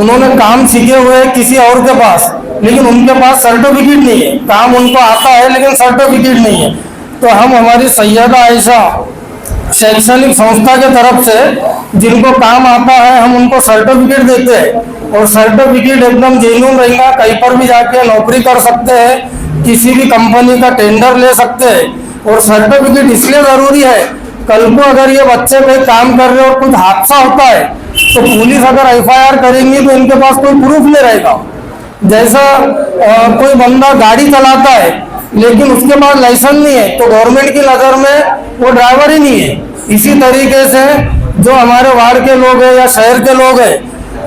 उन्होंने काम सीखे हुए हैं किसी और के पास, लेकिन उनके पास सर्टिफिकेट नहीं है। काम उनको आता है लेकिन सर्टिफिकेट नहीं है। तो हम हमारी सैयदा आयशा शैक्षणिक संस्था के तरफ से जिनको काम आता है हम उनको सर्टिफिकेट देते हैं और सर्टिफिकेट एकदम जेन्युइन रहेगा। कहीं पर भी जाके नौकरी कर सकते हैं, किसी भी कंपनी का टेंडर ले सकते हैं। और सर्टिफिकेट इसलिए जरूरी है, कल को अगर ये बच्चे कोई काम कर रहे हो, कुछ हादसा होता है तो पुलिस अगर FIR करेंगी तो इनके पास कोई प्रूफ नहीं रहेगा। जैसा कोई बंदा गाड़ी चलाता है लेकिन उसके पास लाइसेंस नहीं है तो गवर्नमेंट की नज़र में वो ड्राइवर ही नहीं है। इसी तरीके से जो हमारे वार्ड के लोग हैं या शहर के लोग हैं,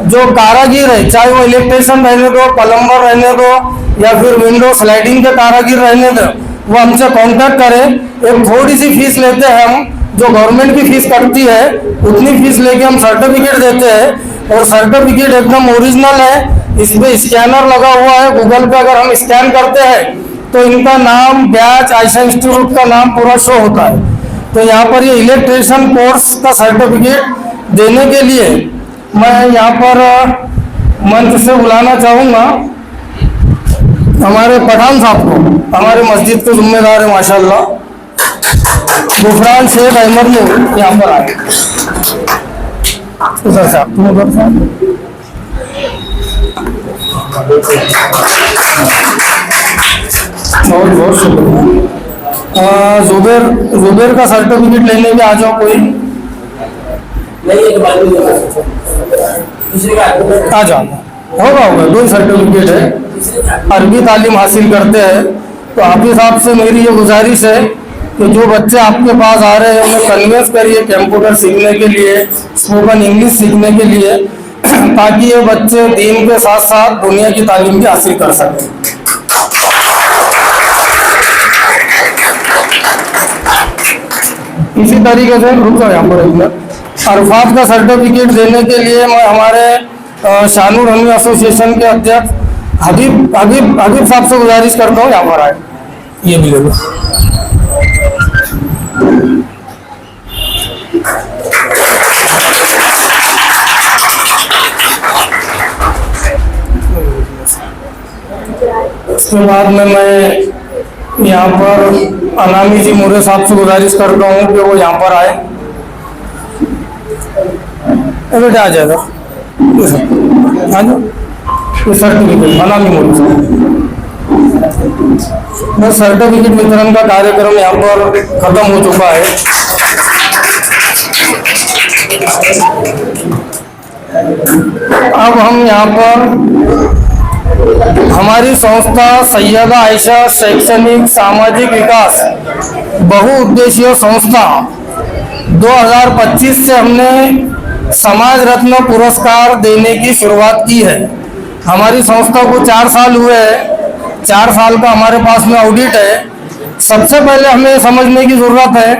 जो कारागिर है, चाहे वो इलेक्ट्रिशियन रहने दो, प्लम्बर रहने दो या फिर विंडो स्लाइडिंग के कारागिर रहने दो, वो हमसे कांटेक्ट करें। एक थोड़ी सी फीस लेते हैं हम, जो गवर्नमेंट की फीस कटती है उतनी फीस लेके हम सर्टिफिकेट देते हैं। और सर्टिफिकेट एकदम ओरिजिनल है, इस पे स्कैनर लगा हुआ है। गूगल पे अगर हम स्कैन करते हैं तो इनका नाम, बैच, आयशा इंस्टीट्यूट का नाम पूरा शो होता है। तो यहाँ पर ये इलेक्ट्रिशियन कोर्स का सर्टिफिकेट देने के लिए मैं यहाँ पर मंच से बुलाना चाहूँगा हमारे पठान साहब को, हमारे मस्जिद के जिम्मेदार है माशाल्लाह, गुफरान शेख अहमद नूर, यहाँ पर आए। उधर साहब, तुम उधर साहब। बहुत बहुत शुक्रिया। जुबेर का सर्टिफिकेट लेने के आ जाओ कोई। आ जाओ, होगा 2 सर्टिफिकेट है। अरबी तालीम हासिल करते हैं तो हाफिज साहब से मेरी ये गुजारिश है कि जो बच्चे आपके पास आ रहे हैं उन्हें कन्वेंस करिए कंप्यूटर सीखने के लिए, स्पोकन इंग्लिश सीखने के लिए, ताकि ये बच्चे दीन के साथ साथ दुनिया की तालीम भी हासिल कर सकें। इसी तरीके से रुक जाओ यहाँ पर एक मिनट। अरफात का सर्टिफिकेट देने के लिए मैं हमारे शानूर हमी एसोसिएशन के अध्यक्ष हबीब साहब से गुजारिश करता हूँ यहाँ पर आए। ये भी ले लो। इसके बाद में मैं यहाँ पर अनामी जी मोरे साहब से गुजारिश करता हूँ कि वो यहाँ पर आए। बेटा आ जाएगा। हाँ जी, सर्टिफिकेट अनामी मोरे साहब। बस सर्टिफिकेट वितरण का कार्यक्रम यहाँ पर खत्म हो चुका है। अब हम यहाँ पर हमारी संस्था सैयदा आयशा शैक्षणिक सामाजिक विकास बहुउद्देशीय संस्था 2025 से हमने समाज रत्न पुरस्कार देने की शुरुआत की है। हमारी संस्था को 4 साल हुए हैं। 4 साल का हमारे पास में ऑडिट है। सबसे पहले हमें समझने की जरूरत है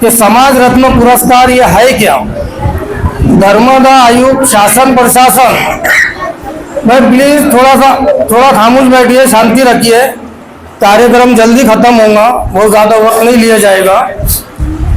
कि समाज रत्न पुरस्कार ये है क्या। धर्मदा आयुक्त शासन प्रशासन, भाई प्लीज थोड़ा खामोश बैठिए, शांति रखिए। कार्यक्रम जल्दी खत्म होगा, बहुत ज्यादा वक्त नहीं लिया जाएगा।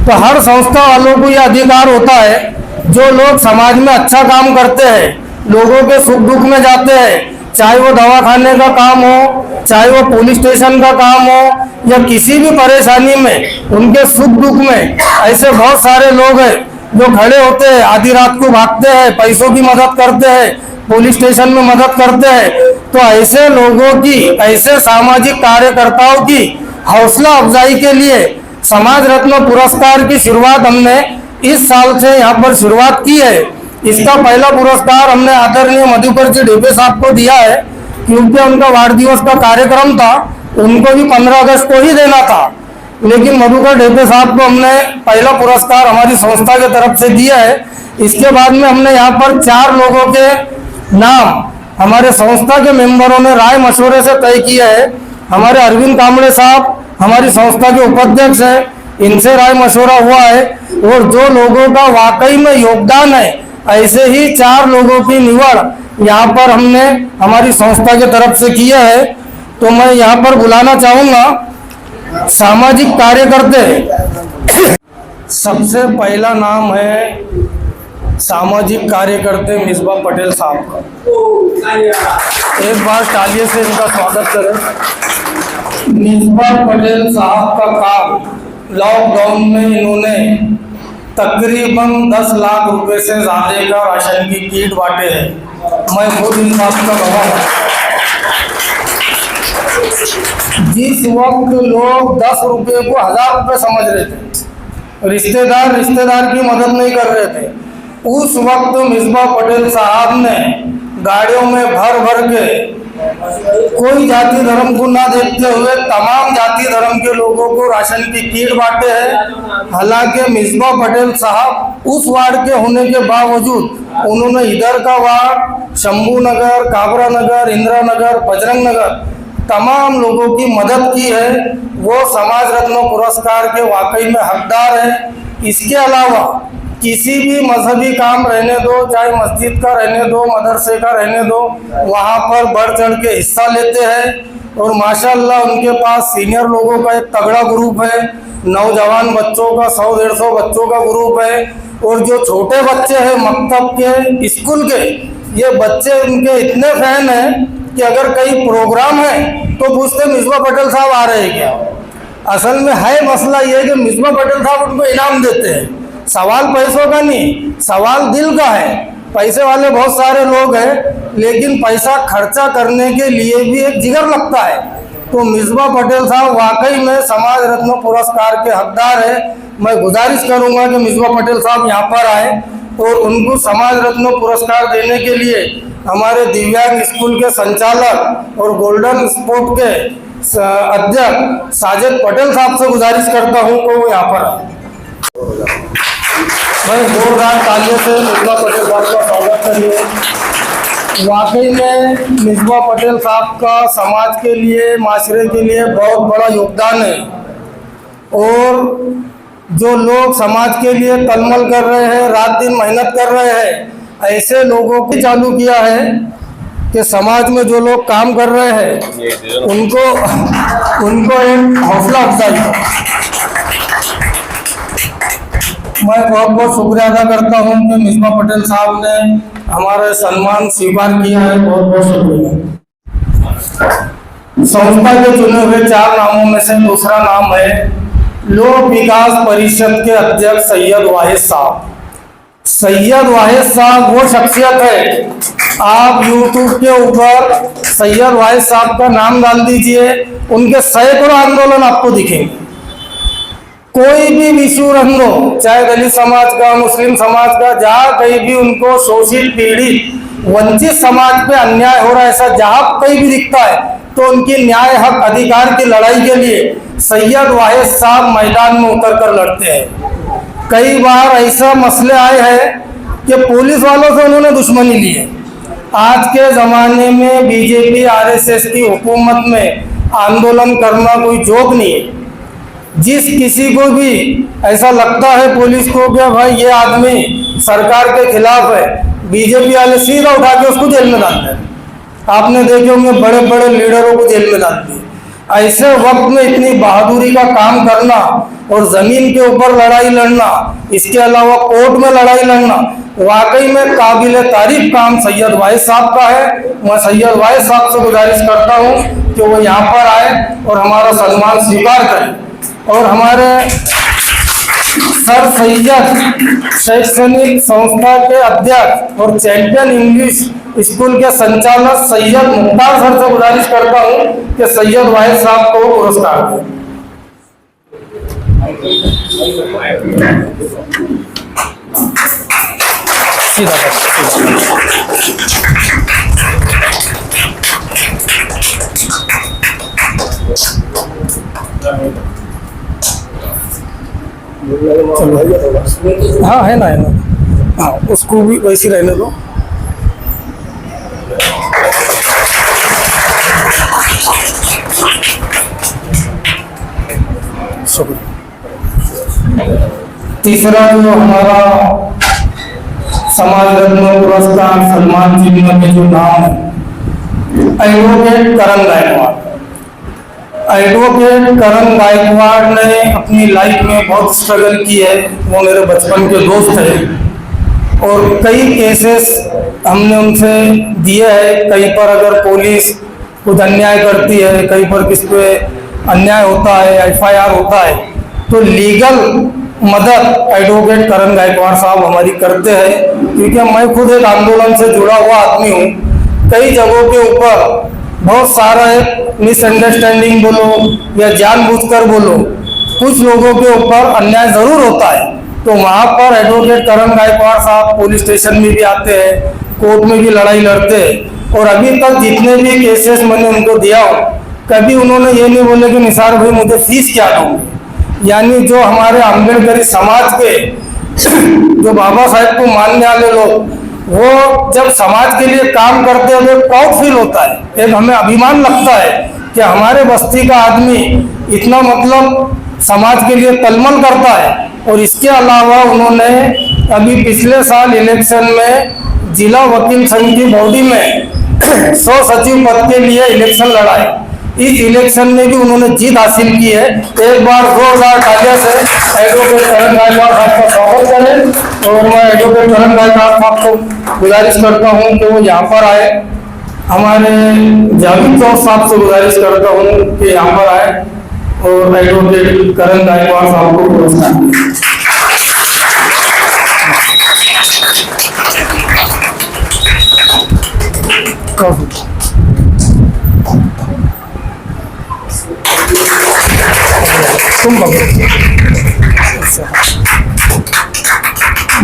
तो हर संस्था वालों को यह अधिकार होता है, जो लोग समाज में अच्छा काम करते हैं, लोगों के सुख दुख में जाते हैं, चाहे वो दवाखाने का काम हो, चाहे वो पुलिस स्टेशन का काम हो, या किसी भी परेशानी में उनके सुख दुख में, ऐसे बहुत सारे लोग हैं जो खड़े होते हैं, आधी रात को भागते हैं, पैसों की मदद करते हैं, पुलिस स्टेशन में मदद करते हैं। तो ऐसे लोगों की, ऐसे सामाजिक कार्यकर्ताओं की हौसला अफजाई के लिए समाज रत्न पुरस्कार की शुरुआत हमने इस साल से यहाँ पर शुरुआत की है। इसका पहला पुरस्कार हमने आदरणीय मधुकर जी ढेपे साहब को दिया है, क्योंकि उनका वार्ड दिवस का कार्यक्रम था, उनको भी 15 अगस्त को ही देना था। लेकिन मधुकर ढेपे साहब को हमने पहला पुरस्कार हमारी संस्था की तरफ से दिया है। इसके बाद में हमने यहाँ पर 4 लोगों के नाम हमारे संस्था के मेंबरों ने राय मशवरे से तय किया है। हमारे अरविंद कामड़े साहब हमारी संस्था के उपाध्यक्ष हैं, इनसे राय मशवरा हुआ है, और जो लोगों का वाकई में योगदान है, ऐसे ही 4 लोगों की निवड़ यहाँ पर हमने हमारी संस्था की तरफ से किया है। तो मैं यहाँ पर बुलाना चाहूँगा सामाजिक कार्यकर्ते। सबसे पहला नाम है सामाजिक कार्यकर्ते मिसबा पटेल साहब का। एक बार तालियों से इनका स्वागत करें। मिसबा पटेल साहब का काम लॉकडाउन में इन्होंने तकरीबन 10 लाख रुपए से ज्यादा का राशन की किट बांटे हैं। मैं खुद इन बात का गवाह हूँ। जिस वक्त लोग 10 रुपए को 1000 रुपए समझ रहे थे, रिश्तेदार की मदद नहीं कर रहे थे, उस वक्त मिसबा पटेल साहब ने गाड़ियों में भर के कोई जाति धर्म को ना देखते हुए तमाम जाति धर्म के लोगों को राशन की किट बांटे हैं। हालांकि मिसबा पटेल साहब उस वार्ड के होने के बावजूद उन्होंने इधर का वार्ड, शंभू नगर, काबरा नगर, इंदिरा नगर, बजरंग नगर, तमाम लोगों की मदद की है। वो समाज रत्न पुरस्कार के वाकई में हकदार है। इसके अलावा किसी भी मजहबी काम रहने दो, चाहे मस्जिद का रहने दो, मदरसे का रहने दो, वहाँ पर बढ़ चढ़ के हिस्सा लेते हैं। और माशाल्लाह उनके पास सीनियर लोगों का एक तगड़ा ग्रुप है, नौजवान बच्चों का 100-150 बच्चों का ग्रुप है। और जो छोटे बच्चे हैं मकतब के, स्कूल के, ये बच्चे उनके इतने फैन हैं कि अगर कहीं प्रोग्राम है तो पूछते मिसबा पटेल साहब आ रहे हैं क्या। असल में है मसला ये कि मिसबा पटेल साहब उनको इनाम देते हैं। सवाल पैसों का नहीं, सवाल दिल का है। पैसे वाले बहुत सारे लोग हैं, लेकिन पैसा खर्चा करने के लिए भी एक जिगर लगता है। तो मिसबा पटेल साहब वाकई में समाज रत्न पुरस्कार के हकदार है। मैं गुजारिश करूंगा कि मिसबा पटेल साहब यहाँ पर आए और उनको समाज रत्न पुरस्कार देने के लिए हमारे दिव्यांग स्कूल के संचालक और गोल्डन स्पोर्ट के अध्यक्ष साजिद पटेल साहब से गुजारिश करता हूँ कि वो यहाँ पर आए। भाई जोरदार तालियों से मिसबा पटेल साहब का स्वागत करिए। वाकई में मिसबा पटेल साहब का समाज के लिए, माशरे के लिए बहुत बड़ा योगदान है। और जो लोग समाज के लिए तलमल कर रहे हैं, रात दिन मेहनत कर रहे हैं, ऐसे लोगों को चालू किया है कि समाज में जो लोग काम कर रहे हैं उनको एक हौसला अफजाई हो। मैं बहुत बहुत शुक्रिया अदा करता हूं कि मिसबा पटेल साहब ने हमारा सम्मान स्वीकार किया है। बहुत बहुत शुक्रिया। संस्था के चुने हुए 4 नामों में से दूसरा नाम है लोक विकास परिषद के अध्यक्ष सैयद वाहिद साहब। सैयद वाहिद साहब वो शख्सियत है, आप यूट्यूब के ऊपर सैयद वाहिद साहब का नाम डाल दीजिए, उनके सैकड़ों आंदोलन आपको दिखेंगे। कोई भी विषय रंग हो, चाहे दलित समाज का, मुस्लिम समाज का, जहाँ कहीं भी उनको शोषित, पीड़ित, वंचित समाज पे अन्याय हो रहा है, ऐसा जहाँ कहीं भी दिखता है तो उनकी न्याय, हक, अधिकार की लड़ाई के लिए सैयद वाहिद साहब मैदान में उतर कर लड़ते हैं। कई बार ऐसा मसले आए हैं कि पुलिस वालों से उन्होंने दुश्मनी ली है। आज के ज़माने में बीजेपी आरएसएस की हुकूमत में आंदोलन करना कोई जोक नहीं है। जिस किसी को भी ऐसा लगता है पुलिस को कि भाई ये आदमी सरकार के खिलाफ है, बीजेपी वाले सीधा उठा के उसको जेल में डालते हैं। आपने देखे होंगे बड़े बड़े लीडरों को जेल में डाल दिए। ऐसे वक्त में इतनी बहादुरी का काम करना और जमीन के ऊपर लड़ाई लड़ना, इसके अलावा कोर्ट में लड़ाई लड़ना, वाकई में काबिल तारीफ काम सैयद वाहिद साहब का है। मैं सैयद वाहिद साहब से गुजारिश करता हूँ कि वो यहाँ पर आए और हमारा सम्मान स्वीकार करें। और हमारे सर सैयद शैक्षणिक संस्था के अध्यक्ष और चैंपियन इंग्लिश स्कूल के संचालक सैयद मुख्तार सर से गुजारिश करता हूँ कि सैयद वाहिद साहब को पुरस्कार दें। हाँ है ना, हाँ उसको भी वैसे रहने दो। तीसरा जो हमारा समाज रत्न पुरस्कार सम्मान चिन्ह के जो नाम है, एडवोकेट करण गायकवाड़। एडवोकेट करण गायकवाड़ ने अपनी लाइफ में बहुत स्ट्रगल की है। वो मेरे बचपन के दोस्त हैं और कई केसेस हमने उनसे दिए हैं। कहीं पर अगर पुलिस कुछ अन्याय करती है, कहीं पर किस पे अन्याय होता है, एफआईआर होता है, तो लीगल मदद एडवोकेट करण गायकवाड़ साहब हमारी करते हैं। क्योंकि मैं खुद एक आंदोलन से जुड़ा हुआ आदमी हूँ। कई जगहों के ऊपर बहुत सारा मिसअंडरस्टैंडिंग बोलो या जानबूझकर बोलो, कुछ लोगों के ऊपर अन्याय जरूर होता है, तो वहाँ पर एडवोकेट करण गायकवाड़ साहब पुलिस स्टेशन में भी आते हैं, कोर्ट में भी लड़ाई लड़ते हैं। और अभी तक जितने भी केसेस मैंने उनको दिया हो, कभी उन्होंने ये नहीं बोले कि निसार भाई मुझे फीस क्या दोगे। यानी जो हमारे अम्बेडकरी समाज के जो बाबा साहेब को मानने वाले लोग, वो जब समाज के लिए काम करते हैं तो प्राउड फील होता है, एक हमें अभिमान लगता है कि हमारे बस्ती का आदमी इतना मतलब समाज के लिए तलमल करता है। और इसके अलावा उन्होंने अभी पिछले साल इलेक्शन में जिला वकील संघ की बॉडी में 100 सचिव पद के लिए इलेक्शन लड़ा है। इस इलेक्शन में भी उन्होंने जीत हासिल की है। एक बार 2000 तालियां से एडवोकेट करण गायकवाड़ साहब का स्वागत करें। और मैं एडवोकेट करण गायकवाड़ साहब को गुजारिश करता हूं कि वो यहाँ पर आए। हमारे जावेद चौक साहब से गुजारिश करता हूँ कि यहाँ पर आए और एडवोकेट करण गायकवाड़ साहब को पुरस्कार दें।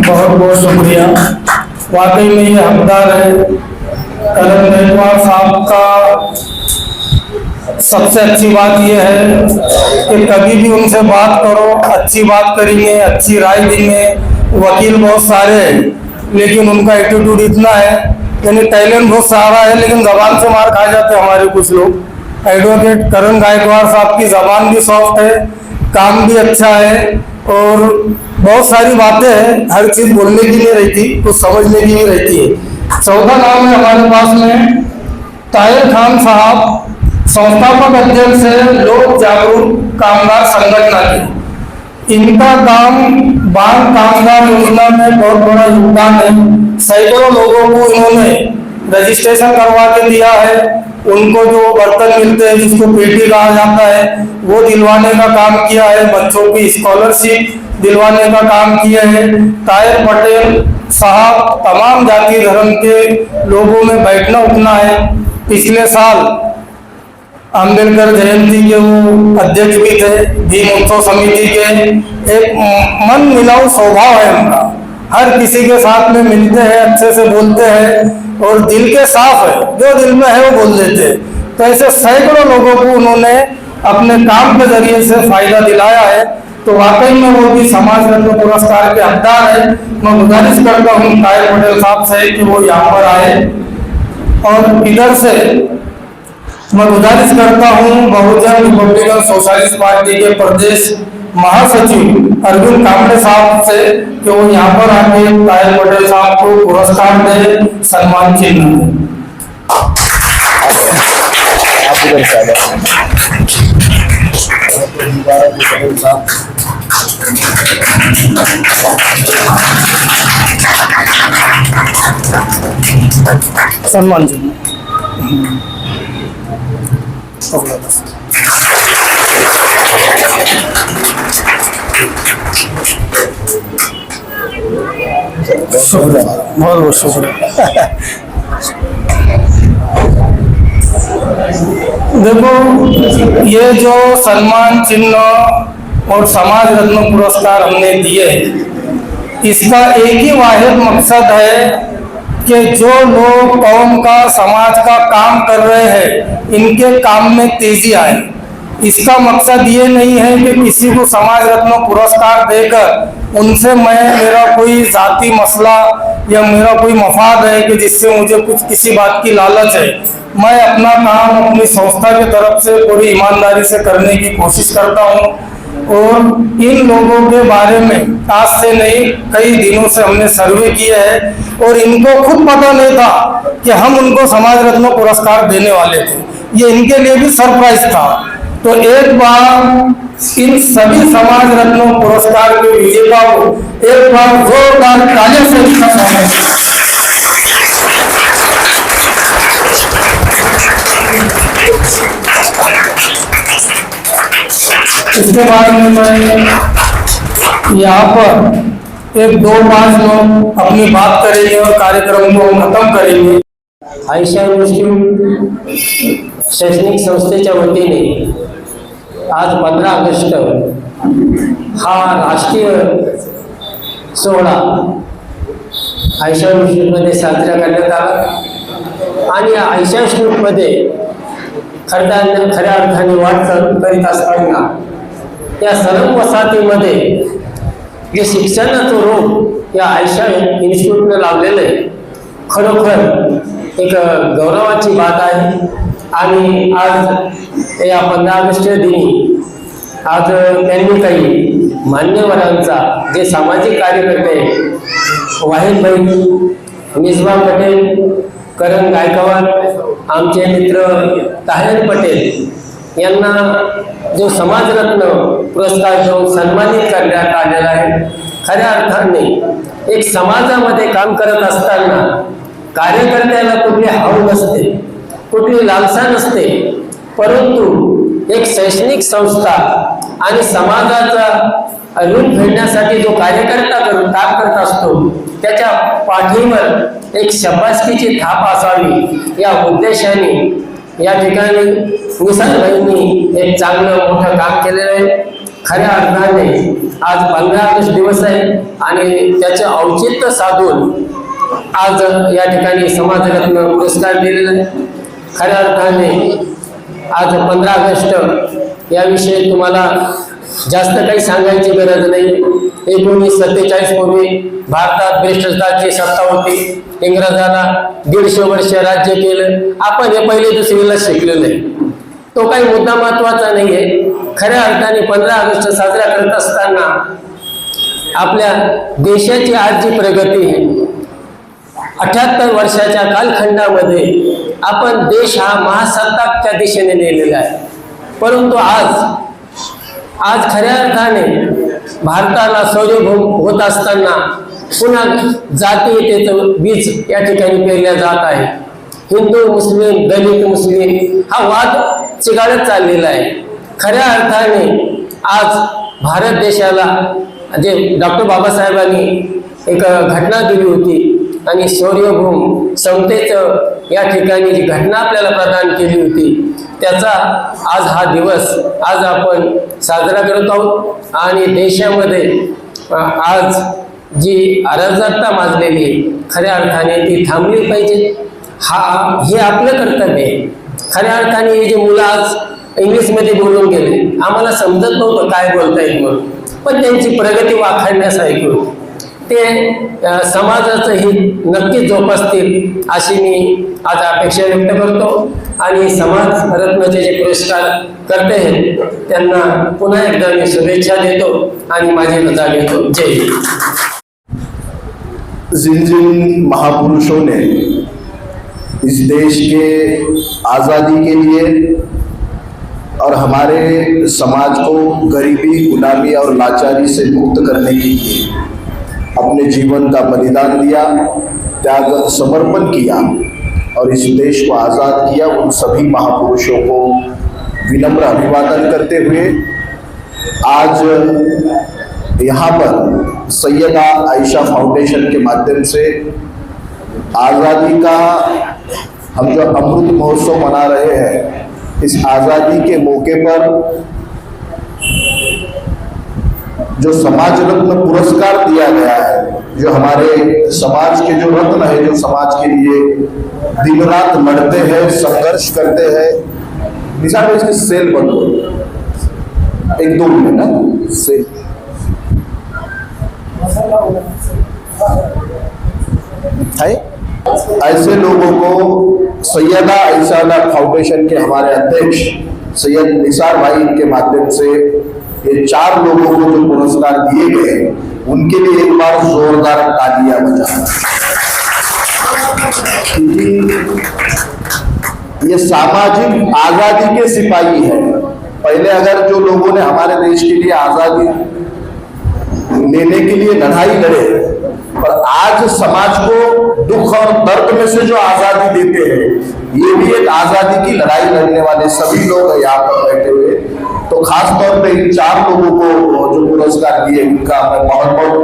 बहुत बहुत शुक्रिया। वाकई में ये हकदार है। करण गायकवाड़ साहब का सबसे अच्छी बात यह है कि कभी भी उनसे बात करो, अच्छी बात करेंगे, अच्छी राय देंगे। वकील बहुत सारे हैं लेकिन उनका एटीट्यूड इतना है, यानी टैलेंट बहुत सारा है लेकिन जबान से मार खा जाते हैं हमारे कुछ लोग। एडवोकेट करण गायकवाड़ साहब की जबान भी सॉफ्ट है, काम भी अच्छा है और बहुत सारी बातें हैं, हर चीज बोलने की नहीं रहती, कुछ समझने की नहीं रहती है। चौथा नाम है हमारे पास में ताहिर खान साहब, संस्थापक अध्यक्ष है लोक जागरूक कामगार संगठन के। इनका काम बाल कामगार योजना में बहुत बड़ा योगदान है। सैकड़ों लोगों को इन्होंने रजिस्ट्रेशन करवा के दिया है उनको जो बर्तन मिलते हैं जिसको पेटी कहा जाता है वो दिलवाने का काम किया है, बच्चों की स्कॉलरशिप दिलवाने का काम किया है। ताहिर पटेल साहब तमाम जाति धर्म के लोगों में बैठना उठना है। पिछले साल अम्बेडकर जयंती के वो अध्यक्ष भी थे, भीम उत्सव समिति के। एक मन मिलाऊ स्वभाव है उनका, हर किसी के साथ में मिलते हैं, अच्छे से बोलते हैं और दिल के साफ है, जो दिल में है वो बोल देते हैं। तो ऐसे सैकड़ों लोगों को उन्होंने अपने काम के जरिए से फायदा दिलाया है। तो वाकई में वो भी समाज रत्न पुरस्कार के हकदार है। मैं गुजारिश करता हूँ ताहिर पटेल साहब से कि वो यहाँ पर आए और इधर से मैं गुजारिश करता हूँ बहुजन रिपब्लिकन सोशलिस्ट पार्टी के प्रदेश महासचिव अरविंद कांबड़े साहब से कि वो यहाँ पर आके ताहिर पटेल साहब को पुरस्कार दे, सम्मान चिन्ह दे। सम्मान चिन्ह शुक्रिया, बहुत बहुत शुक्रिया। देखो, ये जो सम्मान चिन्ह और समाज रत्न पुरस्कार हमने दिए, इसका एक ही वाहिद मकसद है कि जो लोग कौम का समाज का काम कर रहे हैं इनके काम में तेजी आए। इसका मकसद ये नहीं है कि किसी को समाज रत्न पुरस्कार देकर उनसे मेरा कोई जाति मसला या मेरा कोई मफाद है कि जिससे मुझे कुछ किसी बात की लालच है। मैं अपना काम अपनी संस्था की तरफ से पूरी ईमानदारी से करने की कोशिश करता हूँ और इन लोगों के बारे में आज से नहीं कई दिनों से हमने सर्वे किया है और इनको खुद पता नहीं था कि हम उनको समाज रत्न पुरस्कार देने वाले थे। ये इनके लिए भी सरप्राइज था। तो एक बार इन सभी समाज रत्न पुरस्कार के विजेता को एक बार जोरदार तालियों से इसके बाद में मैं यहाँ पर एक 2-5 लोग अपनी बात करेंगे और कार्यक्रम को खत्म करेंगे। आयशा इन्स्टिट्यूट शैक्षणिक संस्थेच्या वतीने आज 15 ऑगस्ट हा राष्ट्रीय सोहळा आयशा इन्स्टिट्यूटमध्ये साजरा करण्यात आला आणि या आयशा इन्स्टिट्यूटमध्ये खऱ्या अर्थाने वाटचाल करीत असताना या सर्व वसाहतीमध्ये जे शिक्षणाचं रोप या आयशा इन्स्टिट्यूटने लावलेलं आहे, खरोखर एक गौरवाची बात आहे। आणि आज या 15 ऑगस्ट दिनी आज त्यांनी काही मान्यवरांचा जे सामाजिक कार्यकर्ते वाहिद भाई, मिसबा पटेल, करण गायकवाड, आमचे मित्र ताहिर पटेल यांना जो समाजरत्न पुरस्कार देऊन सन्मानित करण्यात आलेला आहे। खऱ्या अर्थाने एक समाजामध्ये काम करत असताना कार्यकर्त्याला कुठली हाव नसते, कुठली लालसा नसते, परंतु एक शैक्षणिक संस्था आणि समाजाचा ऋण फेडण्यासाठी जो कार्यकर्ता काम करत असतो त्याच्या पाठीवर एक शाबासकीची थाप असावी या उद्देशाने या ठिकाणी निसर्गभाईंनी एक चांगलं मोठं काम केलेलं आहे। खऱ्या अर्थाने आज 15 ऑगस्ट दिवस आहे आणि त्याचे औचित्य साधून आज या ठिकाणी समाजरत्न पुरस्कार दिलेला आहे। खऱ्या अर्थाने आज 15 ऑगस्ट याविषयी तुम्हाला जास्त काही सांगायची गरज नाही। 1947 पूर्वी भारतात भ्रष्टाचाराची सत्ता होती, इंग्रजांना 150 वर्ष राज्य केलं। आपण हे पहिले दुसरीला शिकलेलं आहे, तो काही मुद्दा महत्वाचा नाही आहे। खऱ्या अर्थाने 15 ऑगस्ट साजरा करत असताना आपल्या देशाची आज जी प्रगती आहे, 78 वर्षाच्या कालखंडामध्ये आपण देश हा महासत्ताकच्या दिशेने नेलेला आहे, परंतु आज खऱ्या अर्थाने भारताला सार्वभौम होत असताना पुन्हा जातीयतेचं बीज या ठिकाणी पेरल्या जात आहे। हिंदू मुस्लिम दलित मुस्लिम हा वाद चिघाळत चाललेला आहे. खऱ्या अर्थाने आज भारत देशाला जे डॉक्टर बाबासाहेबांनी एक घटना दिली होती आणि शौर्यभूम समतेचं या ठिकाणी जी घटना आपल्याला प्रदान केली होती त्याचा आज हा दिवस आज आपण साजरा करत आहोत. आणि देशामध्ये आज जी अराजकता माजलेली आहे खऱ्या अर्थाने ती थांबली पाहिजे. हे आपलं कर्तव्य आहे. खऱ्या अर्थाने हे जे मुलं आज इंग्लिशमध्ये बोलून गेले आम्हाला समजत नव्हतं काय बोलतायत म्हणून, पण त्यांची प्रगती वाखाणण्यासारखी होती. ते समाजाचं हित नक्कीच जोपासतील अशी मी आज अपेक्षा व्यक्त करतो. आणि समाज रत्नाचे जे पुरस्कार करते आहेत त्यांना पुन्हा एकदा मी शुभेच्छा देतो आणि माझी रजा घेतो. जय हिंद. जिन जिन महापुरुषों ने इस देश के आज़ादी के लिए और हमारे समाज को गरीबी, गुलामी और लाचारी से मुक्त करने के लिए अपने जीवन का बलिदान दिया, त्याग समर्पण किया और इस देश को आज़ाद किया, उन सभी महापुरुषों को विनम्र अभिवादन करते हुए आज यहाँ पर सैयदा आयशा फाउंडेशन के माध्यम से आज़ादी का हम जो अमृत महोत्सव मना रहे हैं, इस आज़ादी के मौके पर जो समाज रत्न पुरस्कार दिया गया है, जो हमारे समाज के जो रत्न है, जो समाज के लिए दिन रात लड़ते हैं, संघर्ष करते हैं। निशान भाई इसकी सेल बंद हो, एक दो मिनट ना सेल। है ऐसे लोगों को सैयदा आयशा फाउंडेशन के हमारे अध्यक्ष सैयद निसार भाई के माध्यम से ये 4 लोगों को जो पुरस्कार दिए गए उनके लिए एक बार जोरदार तालियां बजाएं। ये सामाजिक आजादी के सिपाही है। पहले अगर जो लोगों ने हमारे देश के लिए आजादी लेने के लिए लड़ाई लड़े, पर आज समाज को दुख और दर्द में से जो आजादी देते हैं, ये भी एक आजादी की लड़ाई लड़ने वाले सभी लोग यहाँ पर बैठे हुए। तो खास तौर पे इन 4 लोगों को जो पुरस्कार दिए उनका मैं बहुत बहुत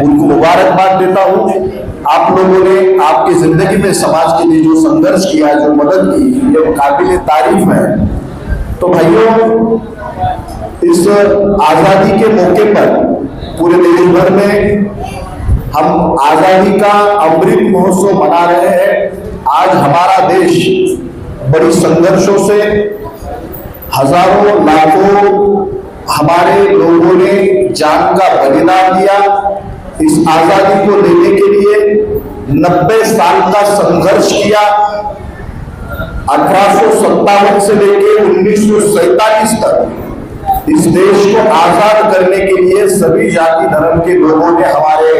उनको मुबारकबाद देता हूँ। आप लोगों ने आपकी जिंदगी में समाज के लिए जो संघर्ष किया, जो मदद की, ये काबिल तारीफ है। तो भाइयों, इस आजादी के मौके पर पूरे देश भर में हम आजादी का अमृत महोत्सव मना रहे हैं। आज हमारा देश बड़ी संघर्षों से हजारों लाखों हमारे लोगों ने जान का बलिदान दिया। इस आजादी को लेने के लिए 90 साल का संघर्ष किया। 1857 से लेकर 1947 तक इस देश को आजाद करने के लिए सभी जाति धर्म के लोगों ने, हमारे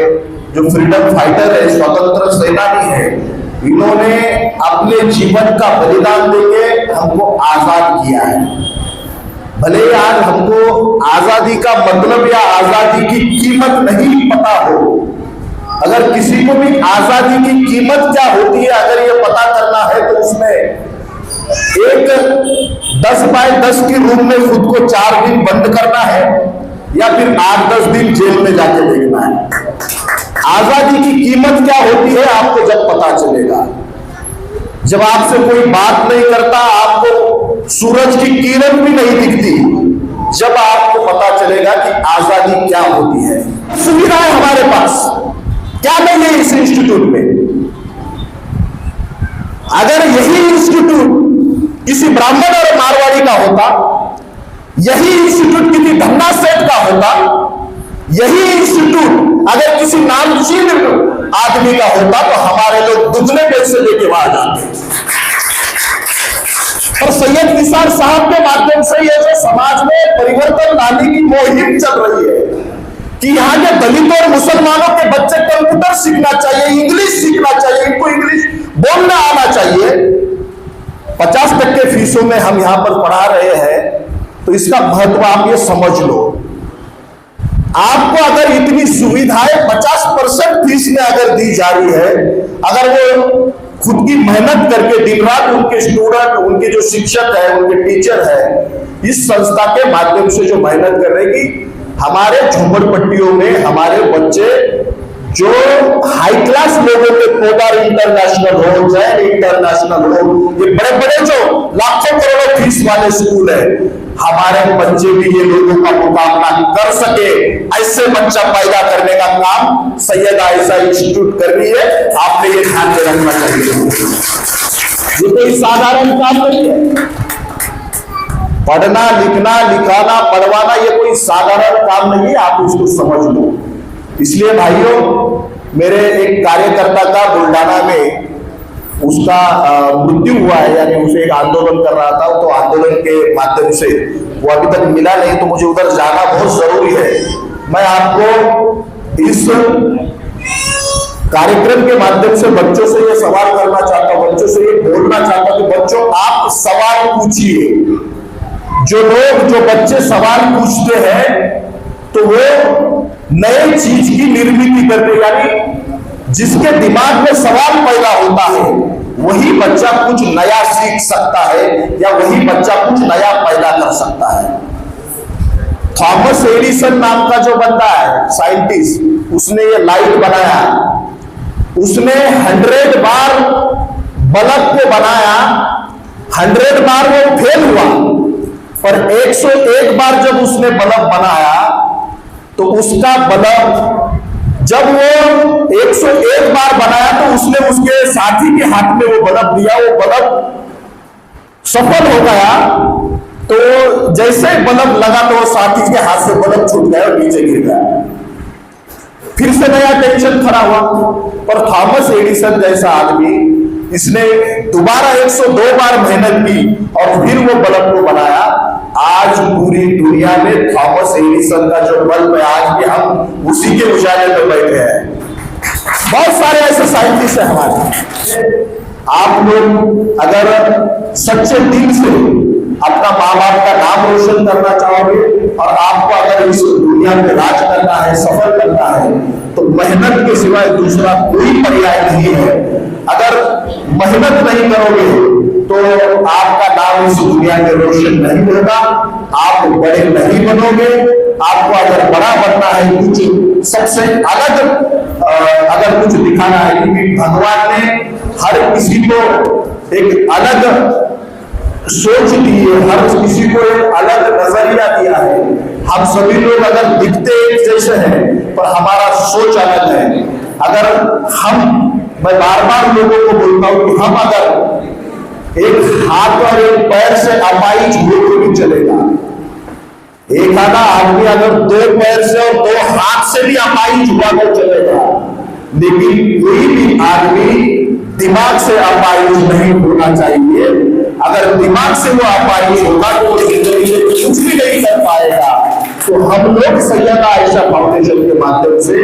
जो फ्रीडम फाइटर है, स्वतंत्र सेनानी है, इन्होंने अपने जीवन का बलिदान देके हमको आजाद किया है। भले आज हमको आजादी का मतलब या आजादी की कीमत नहीं पता हो, अगर किसी को भी आजादी की कीमत क्या होती है अगर ये पता करना है, तो उसमें एक 10 बाय 10 की रूम में खुद को 4 दिन बंद करना है या फिर 8-10 दिन जेल में जाके देखना है। आजादी की कीमत क्या होती है आपको जब पता चलेगा, जब आपसे कोई बात नहीं करता, आपको सूरज की किरण भी नहीं दिखती, जब आपको पता चलेगा कि आजादी क्या होती है। सुविधाएं हमारे पास क्या नहीं है इस इंस्टीट्यूट में। अगर यही इंस्टीट्यूट किसी ब्राह्मण और मारवाड़ी का होता, यही इंस्टीट्यूट किसी धन्ना सेठ का होता, यही इंस्टीट्यूट अगर किसी नामचीन आदमी का होता, तो हमारे लोग दुगने पैसे लेके वहां जाते। और सैयद निसार साहब के माध्यम से ये जो समाज में परिवर्तन लाने की मुहिम चल रही है कि यहाँ के दलित और मुसलमानों के बच्चे कंप्यूटर सीखना चाहिए, इंग्लिश सीखना चाहिए, इनको इंग्लिश बोलना आना चाहिए, 50% फीसों में हम यहाँ पर पढ़ा रहे हैं, तो इसका महत्व आप ये समझ लो। आपको अगर इतनी सुविधाएं 50% फीस में अगर दी जा रही है, अगर वो खुद की मेहनत करके दिन रात उनके स्टूडेंट, उनके जो शिक्षक है, उनके टीचर है, इस संस्था के माध्यम से जो मेहनत कर रहे हैं कि हमारे झोपड़पट्टियों में हमारे बच्चे जो हाई क्लास लोगों के पोदार इंटरनेशनल हो, जैन इंटरनेशनल हो, ये बड़े बड़े जो लाखों करोड़ों फीस वाले स्कूल है, हमारे बच्चे भी ये लोगों का मुकाबला कर सके, ऐसे बच्चा पैदा करने का काम सैयद आयशा इंस्टीट्यूट कर रही है। आपने ये ध्यान में रखना चाहिए। ये कोई साधारण काम नहीं है। पढ़ना लिखना लिखाना पढ़वाना ये कोई साधारण काम नहीं है, आप इसको समझ लो। इसलिए भाइयों, मेरे एक कार्यकर्ता का बुल्डाना में उसका मृत्यु हुआ है, यानी उसे एक आंदोलन कर रहा था, तो आंदोलन के माध्यम से वो अभी तक मिला नहीं, तो मुझे उधर जाना बहुत जरूरी है। मैं आपको इस कार्यक्रम के माध्यम से बच्चों से ये सवाल करना चाहता हूं, बच्चों से ये बोलना चाहता हूं कि बच्चों आप सवाल पूछिए। जो लोग, जो बच्चे सवाल पूछते हैं तो वो नए चीज की निर्मित करते, यानी जिसके दिमाग में सवाल पैदा होता है वही बच्चा कुछ नया सीख सकता है, या वही बच्चा कुछ नया पैदा कर सकता है। थॉमस एडिसन नाम का जो बंदा है साइंटिस्ट, उसने ये लाइट बनाया, उसने 100 बार बल्ब को बनाया, 100 बार वो फेल हुआ, पर 101 बार जब उसने बल्ब बनाया तो उसका बल्ब, जब वो 101 बार बनाया तो उसने उसके साथी के हाथ में वो बल्ब दिया, वो बल्ब सफल हो गया। तो जैसे बल्ब लगा तो वो साथी के हाथ से बल्ब छूट गया और नीचे गिर गया। फिर से नया टेंशन खड़ा हुआ। पर थॉमस एडिसन जैसा आदमी, इसने दोबारा 102 बार मेहनत की और फिर वो बल्ब को बनाया। आज पूरी दुनिया में थॉमस एडिसन का जो बल्ब है, आज भी हम उसी के उजाले में बैठे हैं। बहुत सारे ऐसे साइंटिस्ट हैं हमारे। आप लोग अगर सच्चे दिल से अपना माँ बाप का नाम रोशन करना चाहोगे और आपको अगर इस दुनिया में राज करना है, सफल करना है, तो मेहनत के सिवाय दूसरा कोई पर्याय नहीं है। अगर मेहनत नहीं करोगे तो आपका नाम इस दुनिया में रोशन नहीं होगा, आप बड़े नहीं बनोगे। आपको अगर बड़ा बनना है, कुछ सबसे अलग अगर कुछ दिखाना है, क्योंकि भगवान ने हर किसी को एक अलग सोच दी है, हर किसी को एक अलग नजरिया दिया है। हम सभी लोग अगर दिखते एक जैसे हैं, पर हमारा सोच अलग है। अगर मैं बार बार लोगों को बोलता हूं कि हम अगर एक हाथ और एक पैर से अपाहिज हो तो भी चलेगा। एक आधा आदमी अगर 2 पैर से और 2 हाथ से भी अपाहिज हुआ तो चलेगा, लेकिन कोई भी आदमी दिमाग से अपाहिज नहीं होना चाहिए। अगर दिमाग से वो अपाहिज होगा तो वो जिंदगी में कुछ भी नहीं कर पाएगा। तो हम लोग सैयद आयशा फाउंडेशन के माध्यम से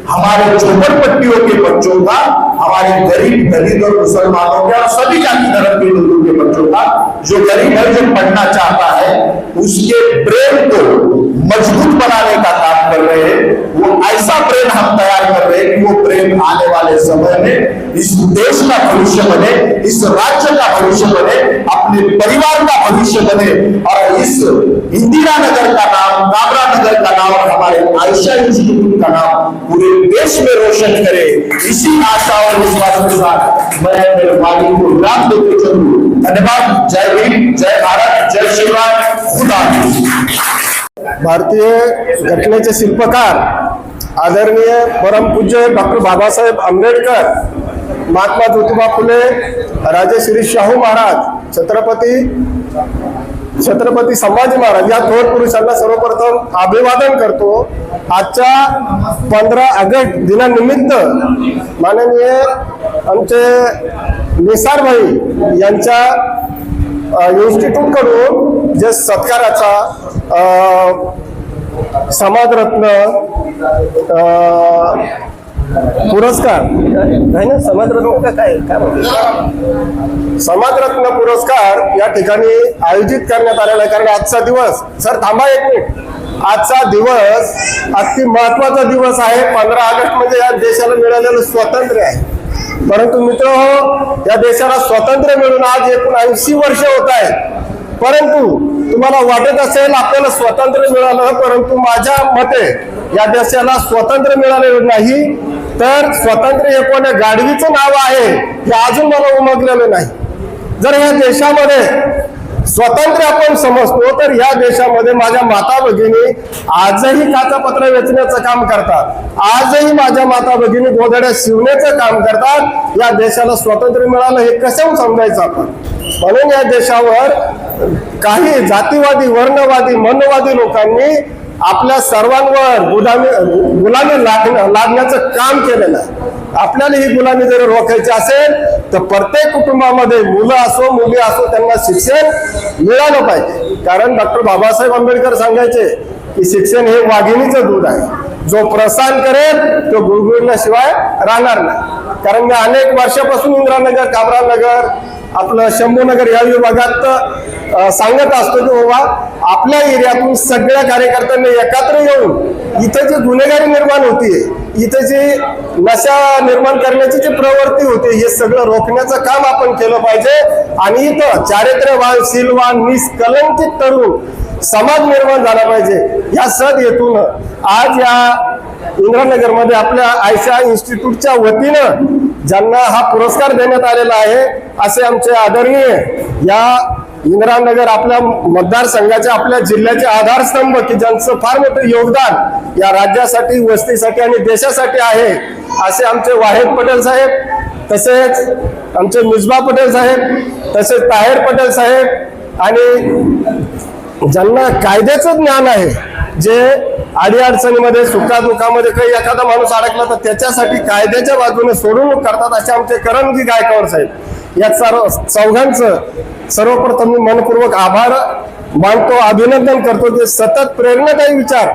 हमारे झोपड़पट्टियों के बच्चों का, हमारे गरीब दलित और मुसलमानों के और सभी जाति धर्म के लोगों के बच्चों का, जो गरीब है, जो पढ़ना चाहता है, उसके ब्रेन को मजबूत बनाने का काम कर रहे हैं। वो ऐसा ब्रेन हम तैयार कर रहे हैं कि वो ब्रेन आने वाले समय में इस देश का भविष्य बने, इस राज्य का भविष्य बने, अपने परिवार का भविष्य बने, और इस इंदिरा नगर का नाम, काबरा नगर का नाम और हमारे आयशा इंस्टीट्यूट का नाम पूरे देश में रोशन करे। इसी आशा और विश्वास के साथ मैं मेरे वाली को विराम देते चलूं। धन्यवाद। जय भीम, जय भारत, जय श्री राम, खुदा हाफिज। भारतीय घटनेचे शिल्पकार आदरणीय परमपूज्य डॉक्टर बाबासाहेब आंबेडकर, महात्मा ज्योतिबा फुले, राजे श्री शाहू महाराज, छत्रपती संभाजी महाराज या थोर पुरुषांना सर्वप्रथम अभिवादन करतो। आजच्या 15 ऑगस्ट दिनानिमित्त माननीय आमचे निसार भाई यांच्या इन्स्टिट्यूट कडून जे सत्काराचा समाजरत्न पुरस्कार आहे ना, समाजरत्न का काय समाजरत्न पुरस्कार या ठिकाणी आयोजित करण्यात आलेला आहे। कारण आजचा दिवस, सर थांबा एक मिनिट, आजचा दिवस अति महत्वाचा दिवस आहे. 15 ऑगस्ट म्हणजे या देशाला मिळालेलं स्वातंत्र्य आहे. परंतु मित्रहो, या देशाला स्वातंत्र्य मिळून आज एकूण 80 वर्ष होत आहेत. परंतु तुम्हाला वाटत असेल आपल्याला स्वातंत्र्य मिळालं, परंतु माझ्या मते या देशाला स्वातंत्र्य मिळालेलं नाही, तर स्वातंत्र्य हे कोणत्या गाढवीचं नाव आहे हे अजून मला उमगलेलं नाही. जर या देशामध्ये स्वातंत्र्य आपण समजतो, तर या देशामध्ये माझ्या माता भगिनी आजही काचापत्र वेचण्याचं काम करतात. आजही माझ्या माता भगिनी गोधड्या शिवण्याचं काम करतात. या देशाला स्वातंत्र्य मिळालं हे कसं समजायचं आपण? म्हणून या देशावर काही जातीवादी, वर्णवादी, मनवादी लोकांनी आपल्या सर्वांवर गुलामी लादण्याचं काम केलेलं आहे. आपल्याला ही गुलामी जर रोखायची असेल तर प्रत्येक कुटुंबामध्ये मुलं असो मुली असो त्यांना शिक्षण मिळालं पाहिजे. कारण डॉक्टर बाबासाहेब आंबेडकर सांगायचे की शिक्षण हे वाघिणीचं दूध आहे, जो प्रस्थान करेल तो गुळगुळल्याशिवाय राहणार नाही. कारण मी अनेक वर्षापासून इंदिरानगर, कामराजनगर, आपलं शंभूनगर या विभागात सांगत असतो की बाबा आपल्या एरियातून सगळ्या कार्यकर्त्यांनी एकत्र येऊन इथं जी गुन्हेगारी निर्माण होतीये, इथं जी नशा निर्माण करण्याची जी प्रवृत्ती होती, हे सगळं रोखण्याचं काम आपण केलं पाहिजे. आणि इथं चारित्र्यवान, शीलवान, निष्कलंकित तरुण समाज निर्माण झाला पाहिजे. या सद हेतून आज या इंदिरानगरमध्ये आपल्या आयशा इन्स्टिट्यूटच्या वतीनं ज्यांना हा पुरस्कार देण्यात आलेला आहे, असे आमचे आदरणीय या इंदिरानगर आपल्या मतदारसंघाचे, आपल्या जिल्ह्याचे आधारस्तंभ, की ज्यांचं फार मोठं योगदान या राज्यासाठी, वस्तीसाठी आणि देशासाठी आहे, असे आमचे वाहेद पटेल साहेब, तसेच आमचे मिसबा पटेल साहेब, तसेच ताहेर पटेल साहेब, आणि ज्यांना कायद्याचं ज्ञान आहे, जे अडीअडचणीमध्ये, सुखादुखामध्ये काही एखादा माणूस अडकला तर त्याच्यासाठी कायद्याच्या बाजूने सोडवणूक करतात, असे आमचे करमजी गायकवाड साहेब. या चौघांचं सर्वप्रथम मी मनपूर्वक आभार मानतो, अभिनंदन करतो. जे सतत प्रेरणादायी विचार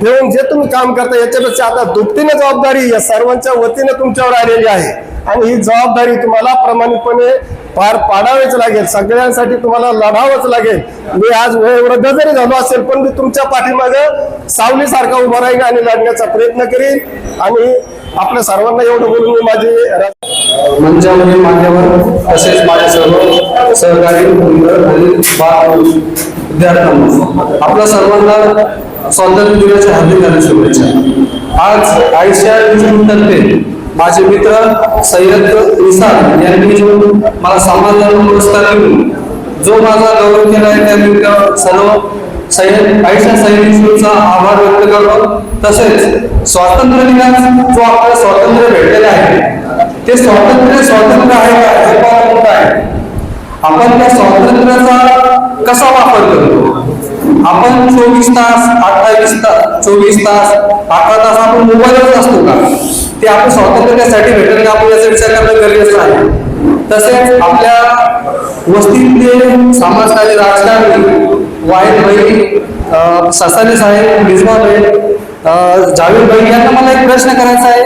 ठेवून जे तुम्ही काम करता, याच्यापेक्षा आता दुपटीने जबाबदारी या सर्वांच्या वतीने तुमच्यावर आलेली आहे. आणि ही जबाबदारी तुम्हाला प्रामाणिकपणे पार पाडावीच लागेल. सगळ्यांसाठी तुम्हाला लढावंच लागेल. मी आज वयोवृद्ध जरी झालो असेल, पण मी तुमच्या पाठीमागे सावलीसारखा उभा राहील आणि लढण्याचा प्रयत्न करीन. आणि आपल्या सर्वांना एवढं बोलून मी माझी मंचावरील मान्यवर तसेच माझे सर्व सहकारी विद्यार्थ्यांना आपल्या सर्वांना स्वातंत्र्य दिनाच्या हार्दिक शुभेच्छा. आज आयशा इन्स्टिट्यूटतर्फे माझे मित्र सय्यद निसार यांनी जो मला समाजधर्म पुरस्कार देऊन जो माझा गौरव केला आहे, त्या सर्व आयशा सय्यद इन्स्टिट्यूटचा आभार व्यक्त करतो. तसेच स्वातंत्र्य दिनात जो आपल्याला स्वातंत्र्य भेटलेलं आहे, ते स्वातंत्र्य आहे का हे पाहून आहे. आपण त्या स्वातंत्र्याचा कसा वापर करतो? आपण 24 तास 28 तास 24 तास 18 तास आपण मोबाईलच असतो का? ते आपण स्वातंत्र्यासाठी भेटलं का? आपण याचा विचार करणं गरजेचं आहे. तसेच आपल्या वस्तीतले समाजकारणी, राजकारणी वाहेद भाई, ससाने साहेब, मिसबा भाई, जावेद भाई यांना मला एक प्रश्न करायचा आहे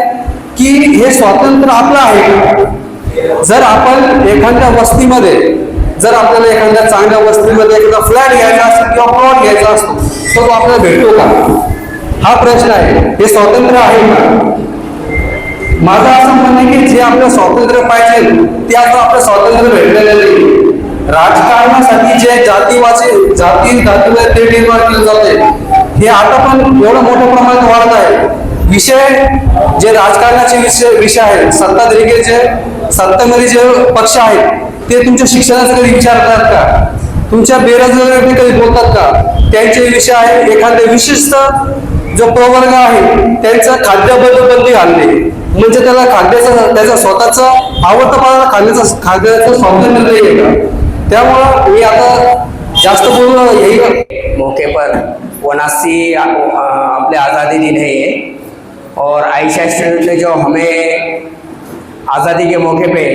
की हे स्वातंत्र्य आपलं आहे. जर आपण एखाद्या वस्तीमध्ये, जर आपल्याला एखाद्या चांगल्या वस्तीमध्ये एखादा फ्लॅट घ्यायचा असेल किंवा प्लॉट घ्यायचा असतो, तो आपल्याला भेटतो का? हा प्रश्न आहे. हे स्वातंत्र्य आहे का? माझं असं म्हणणं आहे की जे आपलं स्वातंत्र्य पाहिजे ते आता आपलं स्वातंत्र्य भेटलेलं नाही. राजकारणासाठी जे जातीवाद ते निर्माण केलं जाते, हे आता पण एवढं मोठ्या प्रमाणात वाढत आहे. विषय जे राजकारणाचे विषय आहेत, सत्ताधारी जे पक्ष आहेत ते तुमच्या शिक्षणाचा कधी विचार करतात का? तुमच्या बेरोजगारी कधी बोलतात का? त्यांचे विषय आहे एखाद्या विशिष्ट जो प्रवर्ग आहे त्यांचा खाद्याबद्दल घालणे, म्हणजे त्याला त्याचा स्वतःचा आवडता पदार्थ खाद्याचं स्वातंत्र्य नाही आहे का? त्यामुळं मी आता जास्त बोलून यही मौके पर 79 अपने आज़ादी दिन है ये, और आयशा इंस्टीट्यूट ने जो हमें आज़ादी के मौके पे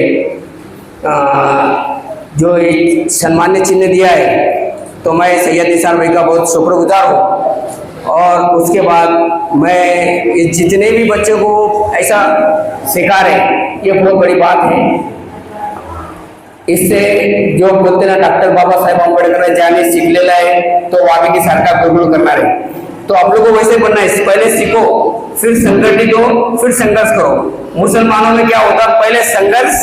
जो एक सम्मान्य चिन्ह दिया है, तो मैं सैयद निसार भाई का बहुत शुक्रगुजार हूँ। और उसके बाद मैं जितने भी बच्चों को ऐसा सिखा रहे, ये बहुत बड़ी बात है। इससे जो बोलते ना डॉक्टर बाबासाहेब आंबेडकर ज्याने शिकलेलं आहे तो वाघिणी सारखा गुळगुळ करणार आहे। तो आप लोगों को वैसे बनना है, पहले सीखो, फिर संगठित हो, फिर संघर्ष करो। मुसलमानों में क्या होता है, पहले संघर्ष,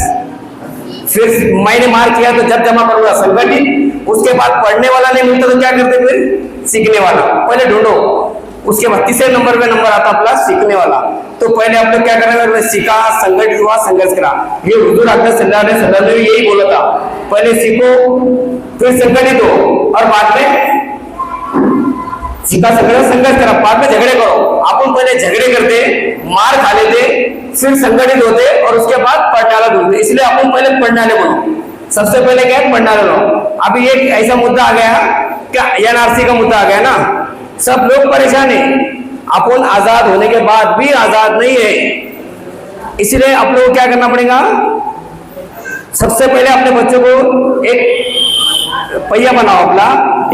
फिर मैंने मार किया तो जब जमा करूंगा संगठित, उसके बाद पढ़ने वाला नहीं मिलता तो क्या करते, फिर सीखने वाला, पहले ढूंढो, उसके बाद तीसरे नंबर पे नंबर आता अपना सीखने वाला। तो पहले आप लोग क्या करना, सीखा, संगठित हुआ, संघर्ष करा। ये हुजूर अकबर सल्लल्लाहु अलैहि वसल्लम ने यही बोला था, पहले सीखो, फिर संगठित हो, और बाद में सीखा, संघर्ष करा, बाद में झगड़े करो। अपन पहले झगड़े करते, मार खा लेते, फिर संगठित होते, और उसके बाद पढ़ने वाला ढूंढते। इसलिए अपन पहले पढ़ने वाले बनो, सबसे पहले क्या है, पढ़ने वाले बनो। अभी एक ऐसा मुद्दा आ गया, क्या एनआरसी का मुद्दा आ गया ना, सब लोग परेशान है, अपन आजाद होने के बाद भी आजाद नहीं है। इसलिए आप लोगों को क्या करना पड़ेगा, सबसे पहले अपने बच्चों को एक पहिया बनाओ, अपना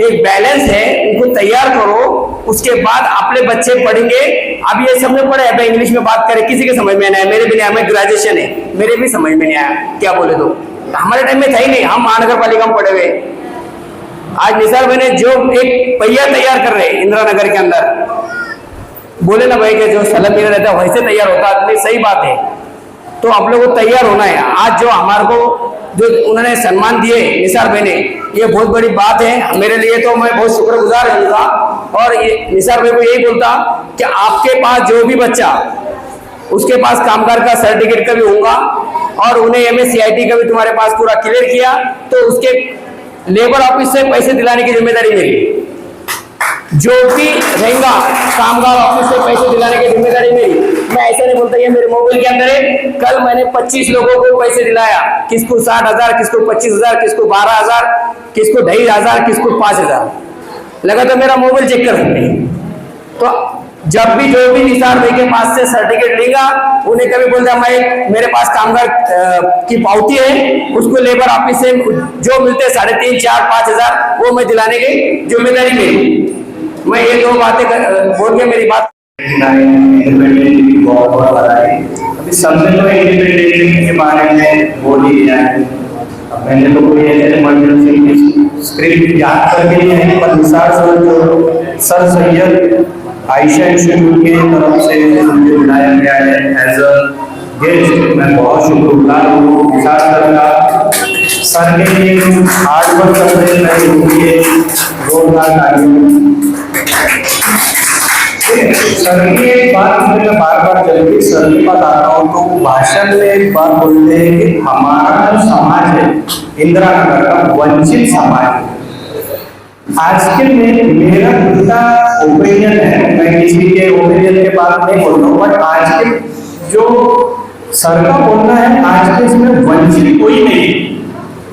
एक बैलेंस है, उनको तैयार करो, उसके बाद अपने बच्चे पढ़ेंगे। अब ये सबने पढ़े, अब इंग्लिश में बात करें, किसी के समझ में नहीं आया, मेरे भी नहीं आया, मैं ग्रेजुएशन है, मेरे भी समझ में नहीं आया क्या बोले। तो हमारे टाइम में था ही नहीं, हम महानगर पालिका में पढ़े हुए। आज निसार भाई ने जो एक पहिया तैयार कर रहे इंदिरा नगर के अंदर, बोले ना भाई कि जो सलम मेरा रहता है वैसे तैयार होता आदमी, सही बात है। तो आप लोगों को तैयार होना है। आज जो हमारे को जो उन्होंने सम्मान दिए निसार भाई ने, ये बहुत बड़ी बात है मेरे लिए, तो मैं बहुत शुक्रगुजार हूँ उनका। और ये निसार भाई को यही बोलता कि आपके पास जो भी बच्चा, उसके पास कामगार का सर्टिफिकेट का भी होगा, और उन्हें MSCIT का भी तुम्हारे पास पूरा क्लियर किया, तो उसके लेबर ऑफिस से पैसे दिलाने की जिम्मेदारी मेरी। जो भी रहेगा कामगार ऑफिस से पैसे दिलाने की जिम्मेदारी मेरी। मैं ऐसा नहीं बोलता ये मेरे मोबाइल के अंदर है। कल मैंने 25 लोगों को पैसे दिलाया, किसको 60,000, किसको 25,000, किसको 12,000, किसको 2,500, किसको 5,000। लगा तो मेरा मोबाइल चेक कर सकते हैं। तो जब भी जो भी निसार भाई के पास से सर्टिफिकेट लेगा, उन्हें कभी बोलता मैं मेरे पास कामगार की पावती है, उसको लेबर ऑफिस से जो मिलते 3,500, 4,000, 5,000 वो मैं दिलाने की जिम्मेदारी मेरी। मैं ये दो बातें बोल के मेरी बात बहुत बहुत बधाई। अभी सबसे तो इंडिपेंडेंस के बारे में बोल ही दिया है। अब मैंने तो कोई ऐसे इमरजेंसी स्क्रिप्ट याद करके नहीं है, पर निसार सर सैयद आयशा इंस्टीट्यूट की तरफ से मुझे बुलाया गया है एज अ गेस्ट। मैं बहुत शुक्रगुजार हूँ निसार सर का। सर के लिए हार्ड वर्क कर रहे हैं, जोरदार तालियां। सर की एक बात मैं बार बार जब भी सर के पास आता हूँ तो भाषण में एक बात बोलते हैं कि हमारा जो समाज है इंदिरा नगर का वंचित समाज है। आज के में मेरा खुद का ओपिनियन है, मैं किसी के ओपिनियन के बात नहीं बोल रहा हूँ, बट आज के जो सर का बोलना है, आज के इसमें वंचित कोई नहीं।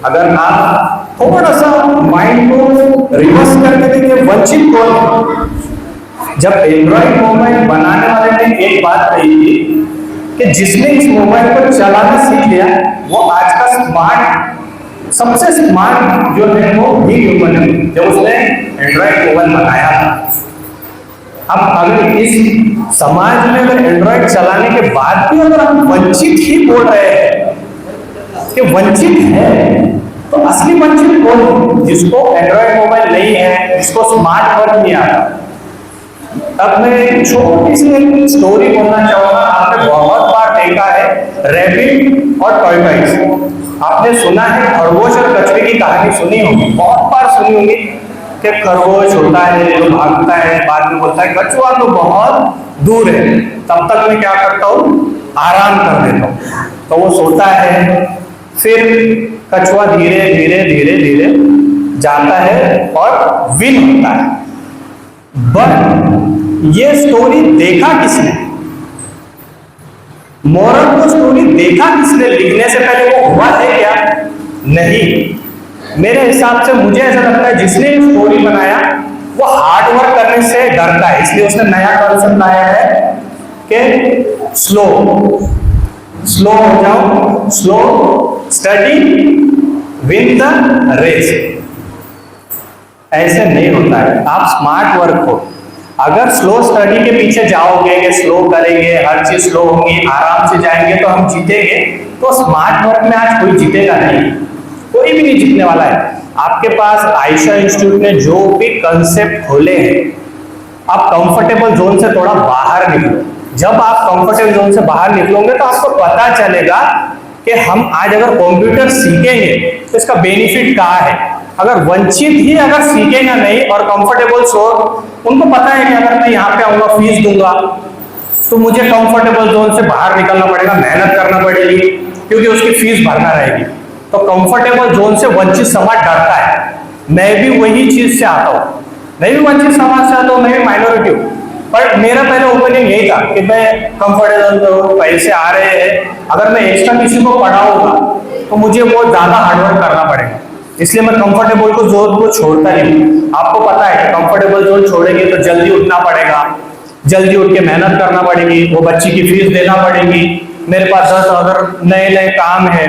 अगर आप थोड़ा सा माइंड को रिवर्स करके देखिए, वंचित कौन है। जब एंड्रॉइड मोबाइल बनाने वाले ने एक बात कही थी कि जिसने इस मोबाइल को चलाना सीख लिया वो आज का स्मार्ट, सबसे स्मार्ट जो है वो भी ह्यूमन है, जब उसने एंड्रॉइड मोबाइल बनाया था। अब अगर इस समाज में अगर एंड्रॉइड चलाने के बाद भी अगर हम वंचित ही बोल रहे हैं कि वंचित है, तो असली वंचित कौन है? जिसको एंड्रॉइड मोबाइल नहीं है, जिसको स्मार्ट वर्क नहीं आता। अब मैं छोटी सी एक स्टोरी बोलना चाहूंगा। आपने बहुत बार देखा है रैबिट और टॉर्टोइस। आपने सुना है खरगोश और कछुए की कहानी सुनी होगी, बहुत बार सुनी होगी कि खरगोश होता है जो भागता है, बाद में बोलता है कछुआ तो बहुत दूर है, तब तक मैं क्या करता हूँ, आराम कर देता हूँ। तो वो सोता है, फिर कछुआ धीरे धीरे धीरे धीरे जाता है और विन होता है। बट ये स्टोरी देखा किसने? मोरल को स्टोरी देखा किसने? लिखने से पहले वो हुआ है क्या? नहीं। मेरे हिसाब से मुझे ऐसा लगता है जिसने स्टोरी बनाया वो हार्ड वर्क करने से डरता है, इसलिए उसने नया कॉन्सेप्ट लाया है कि स्लो हो जाओ, slow study win the race. ऐसे नहीं होता है। आप स्मार्ट वर्क हो। अगर स्लो स्टडी के पीछे जाओगे कि स्लो करेंगे, हर चीज स्लो होगी, आराम से जाएंगे तो हम जीतेंगे, तो स्मार्ट वर्क में आज कोई जीतेगा नहीं, कोई भी नहीं जीतने वाला है। आपके पास आयशा इंस्टीट्यूट ने जो भी कंसेप्ट खोले हैं, आप कंफर्टेबल जोन से थोड़ा बाहर निकलो। जब आप कंफर्टेबल जोन से बाहर निकलोगे तो आपको पता चलेगा कि हम आज अगर कंप्यूटर सीखेंगे तो इसका बेनिफिट क्या है। अगर वंचित ही अगर सीखेगा नहीं और कंफर्टेबल सो, उनको पता है कि अगर मैं यहाँ पे आऊंगा फीस दूंगा तो मुझे कंफर्टेबल जोन से बाहर निकलना पड़ेगा, मेहनत करना पड़ेगी, क्योंकि उसकी फीस भरना रहेगी। तो कंफर्टेबल जोन से वंचित समाज डरता है। मैं भी वही चीज से आता हूँ, मैं भी वंचित समाज से आता हूँ, मैं भी माइनॉरिटी हूँ, पर मेरा पहले ओपिनियन यही था कि मैं कंफर्टेबल, पैसे आ रहे हैं, अगर मैं एक्स्ट्रा किसी को पढ़ाऊंगा तो मुझे बहुत ज्यादा हार्डवर्क करना पड़ेगा, इसलिए मैं कंफर्टेबल को जोन को छोड़ता नहीं। आपको पता है कंफर्टेबल जोन छोड़ेंगे तो जल्दी उठना पड़ेगा, जल्दी उठ के मेहनत करना पड़ेगी, वो बच्ची की फीस देना पड़ेगी, मेरे पास 10 अगर नए नए काम है,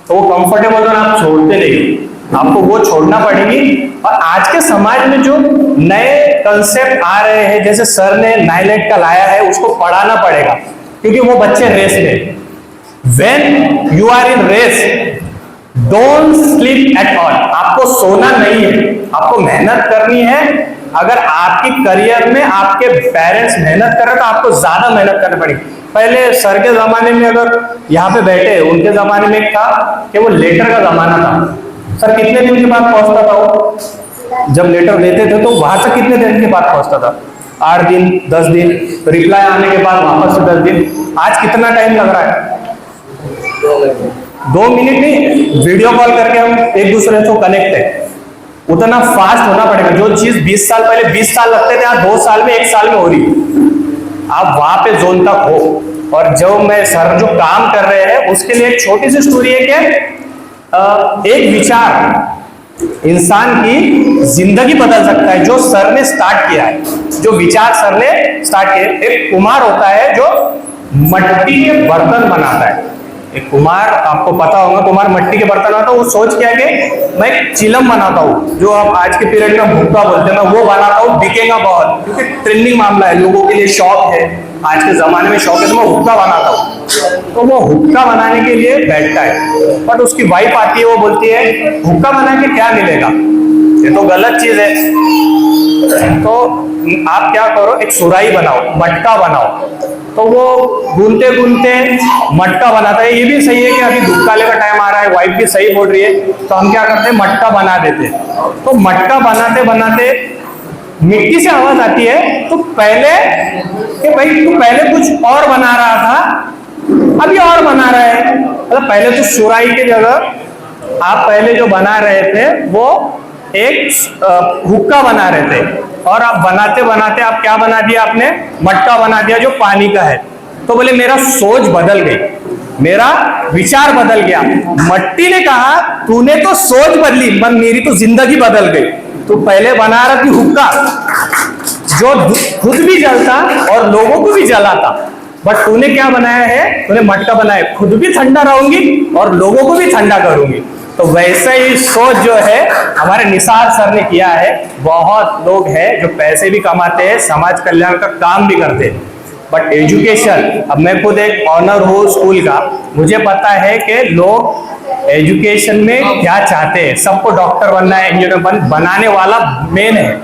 तो वो कंफर्टेबल जोन आप छोड़ते नहीं, आपको वो छोड़ना पड़ेगी। और आज के समाज में जो नए कंसेप्ट आ रहे हैं, जैसे सर ने नाइलेट का लाया है, उसको पढ़ाना पड़ेगा, क्योंकि वो बच्चे रेस में, when you are in race don't sleep at all. आपको सोना नहीं है, आपको मेहनत करनी है। अगर आपकी करियर में आपके पेरेंट्स मेहनत कर रहे तो आपको ज्यादा मेहनत करनी पड़ेगी। पहले सर के जमाने में, अगर यहाँ पे बैठे, उनके जमाने में था कि वो लेटर का जमाना था। सर कितने दिन के बाद पहुंचता था वो, जब लेटर देते थे तो वहां से कितने दिन के बाद पहुंचता था, 8 दिन 10 दिन, रिप्लाई आने के बाद वापस से 10 दिन। आज कितना टाइम लग रहा है, 2 मिनट नहीं, वीडियो कॉल करके हम एक दूसरे से कनेक्ट है। उतना फास्ट होना पड़ेगा। जो चीज 20 साल पहले 20 साल लगते थे, आज 2 साल में 1 साल में हो रही है। आप वहां पे जोन तक हो। और जो मैं सर जो काम कर रहे हैं उसके लिए एक छोटी सी स्टोरी है कि एक विचार इंसान की जिंदगी बदल सकता है, जो सर ने स्टार्ट किया है, जो विचार सर ने स्टार्ट किया। एक कुम्हार होता है जो मट्टी के बर्तन बनाता है। एक कुम्हार, आपको पता होगा, कुम्हार मट्टी के बर्तन बनाता है। वो सोच क्या कि मैं एक चिलम बनाता हूँ, जो आप आज के पीरियड में भुक्का बोलते हैं, मैं वो बनाता हूँ, बिकेगा बहुत, क्योंकि ट्रेंडिंग मामला है, लोगों के लिए शौक है, आज के जमाने में शौक है, तो मैं हुक्का बनाता हूँ। तो वो हुक्का बनाने के लिए बैठता है, बट उसकी वाइफ आती है, वो बोलती है हुक्का बना के क्या मिलेगा, ये तो गलत चीज है, तो आप क्या करो, एक सुराही बनाओ, मटका बनाओ। तो वो गूंथते गूंथते मटका बनाता है। ये भी सही है कि अभी धूप काले का टाइम आ रहा है, वाइफ भी सही बोल रही है, तो हम क्या करते हैं, मटका बना देते हैं। तो मटका बनाते बनाते मिट्टी से आवाज आती है, तो पहले कि भाई तू पहले कुछ और बना रहा था, अभी और बना रहा है। मतलब पहले तो सुराही की जगह आप पहले जो बना रहे थे वो एक हुक्का बना रहे थे, और आप बनाते बनाते आप क्या बना दिया, आपने मटका बना दिया जो पानी का है। तो बोले मेरा सोच बदल गई, मेरा विचार बदल गया। मट्टी ने कहा तूने तो सोच बदली, पर मेरी तो जिंदगी बदल गई। तू पहले बना रहा थी हुक्का जो खुद भी जलता और लोगों को भी जलाता, बट तूने क्या बनाया है, तूने मटका बनाया, खुद भी ठंडा रहूंगी और लोगों को भी ठंडा करूंगी। तो वैसे ही सोच जो है हमारे निसार सर ने किया है। बहुत लोग हैं जो पैसे भी कमाते हैं, समाज कल्याण का काम भी करते हैं, बट एजुकेशन, अब मैं खुद एक ऑनर हूँ स्कूल का, मुझे पता है कि लोग एजुकेशन में क्या चाहते हैं। सबको डॉक्टर बनना है, इंजीनियर बनाने वाला मेन है।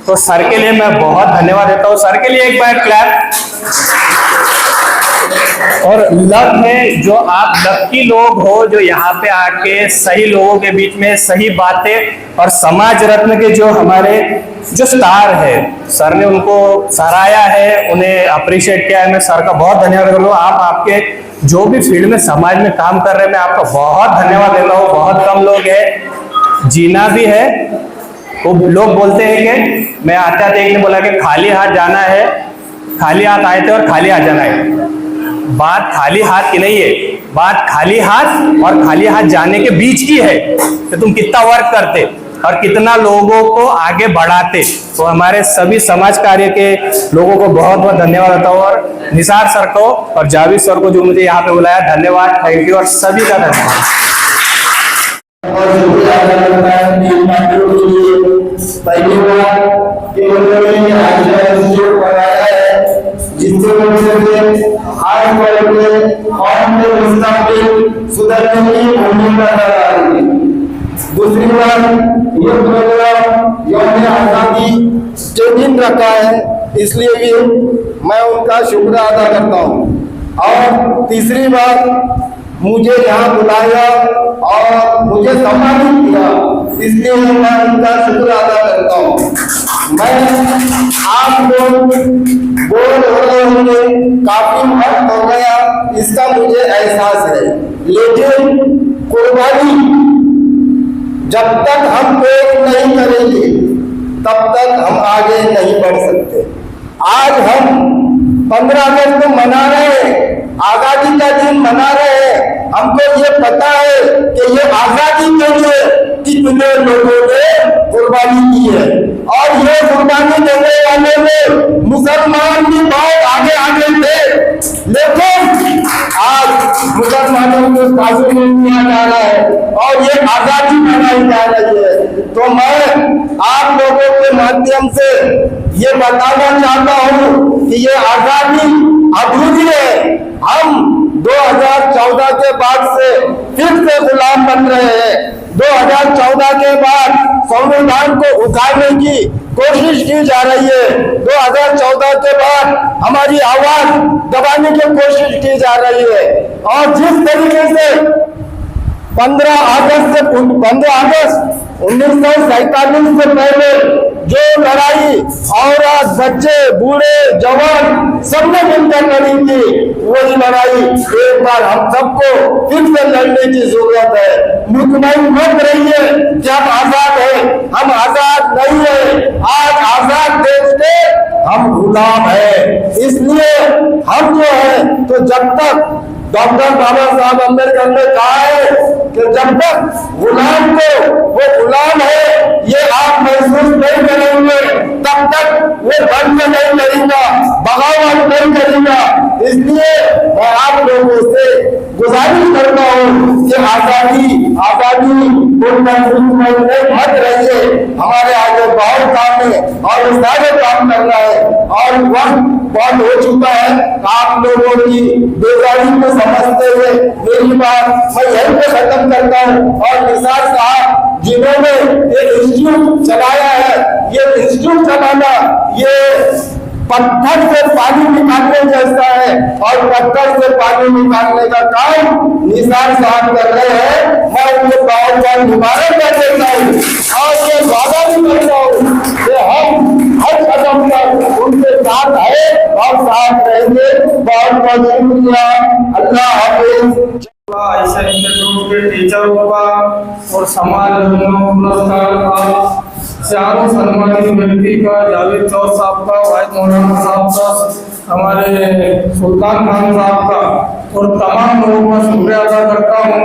तो सर के लिए मैं बहुत धन्यवाद देता हूँ। सर के लिए एक बार क्लैप। और लक है जो आप लकी लोग हो, जो यहाँ पे आके सही लोगों के बीच में सही बातें, और समाज रत्न के जो हमारे जो स्टार है, सर ने उनको सराहा है, उन्हें अप्रिशिएट किया है। मैं सर का बहुत धन्यवाद करता हूँ। आप आपके जो भी फील्ड में समाज में काम कर रहे हैं, मैं आपका बहुत धन्यवाद देता हूँ। बहुत कम लोग हैं, जीना भी है। वो लोग बोलते हैं कि मैं आते आते एक ने बोला कि खाली हाथ जाना है, खाली हाथ आए थे और खाली हाथ जाना है। बात खाली हाथ की नहीं है, बात खाली हाथ और खाली हाथ जाने के बीच की है कि तुम कितना वर्क करते और कितना लोगों को आगे बढ़ाते। तो हमारे सभी समाज कार्य के लोगों को बहुत बहुत धन्यवाद देता हूँ, और निसार सर को और जावेद सर को जो मुझे यहाँ पे बुलाया, धन्यवाद, थैंक यू, और सभी का धन्यवाद। और शुक्रिया अदा करता है टीम मेंबरों के लिए। पहली बार कि उन्होंने आज इंस्टीट्यूट बनाया है, जिससे मुझे आज वर्ग में और में मुस्तकिल सुधरने की भूमिका नजर आ रही है। दूसरी बार ये प्रोग्राम यौम आजादी जो दिन रखा है, इसलिए भी मैं उनका शुक्र अदा करता हूँ। और तीसरी बात, मुझे यहाँ बुलाया और मुझे सम्मानित किया, इसलिए मैं उनका शुक्र अदा करता हूँ। मैं आप लोग बोल हो रहे होंगे, काफी वक्त हो गया, इसका मुझे एहसास है, लेकिन कुर्बानी जब तक हम पेश नहीं करेंगे तब तक हम आगे नहीं बढ़ सकते। आज हम 15 अगस्त को मना रहे हैं, आजादी का दिन मना रहे हैं। हमको ये पता है कि ये आजादी के लिए कितने लोगों ने कुर्बानी की है, और ये कुर्बानी देने वाले में मुसलमान भी बहुत आगे आगे थे, लेकिन आज मुसलमानों को बाजू में किया जा रहा है और ये आजादी बनाई जा रही है। तो मैं आप लोगों के माध्यम से ये बताना चाहता हूँ कि ये आजादी अधूरी है। हम 2014 के बाद से फिर से गुलाम बन रहे हैं। 2014 के बाद संविधान को उठाने की कोशिश की जा रही है। 2014 के बाद हमारी आवाज दबाने की कोशिश की जा रही है, और जिस तरीके से 15 अगस्त 1947 से पहले जो लड़ाई औरत, बच्चे, बूढ़े, जवान सबने मिलकर लड़ी थी, वही लड़ाई एक बार हम सबको फिर से लड़ने की जरूरत है। मुतमईन मत रहिए कि हम आजाद है, हम आजाद नहीं है। आज आजाद देश के हम गुलाम है। इसलिए हम जो है, तो जब तक डॉक्टर बाबा साहब अम्बेडकर ने कहा है कि जब तक गुलाम को वो गुलाम है ये आप महसूस नहीं करेंगे, तब तक वो बंद नहीं करेगा, बगावत नहीं करेगा। इसलिए मैं आप लोगों से गुजारिश करता हूँ कि आजादी मत रहिए। हमारे आगे बहुत काम है और सारे काम करना है, और वक्त बहुत हो चुका है। आप लोगों की बेजारी को समझते हुए मेरी बात मैं यहीं पे खत्म करता हूँ। और निसार साहब जिन्होंने एक इंस्टीट्यूट चलाया है, ये इंस्टीट्यूट चलाना ये पत्थर से पानी निकालने जैसा है, और पत्थर से पानी निकालने का काम निसार साहब कर रहे हैं। मैं उनको बहुत बहुत मुबारकबाद देता हूँ और ये वादा भी करता हूँ कि हम हर कदम पर उनके साथ है और साथ रहेंगे। बहुत बहुत शुक्रिया। अल्लाह हाफिज। ऐसे इंस्टीट्यूट के टीचरों का और समाज पुरस्कार का चारों सम्मानित व्यक्ति का, जावेद चौथ साहब का, वाहिद मौलाना साहब का, हमारे सुल्तान खान साहब का, और तमाम लोगों का शुक्रिया अदा करता हूँ।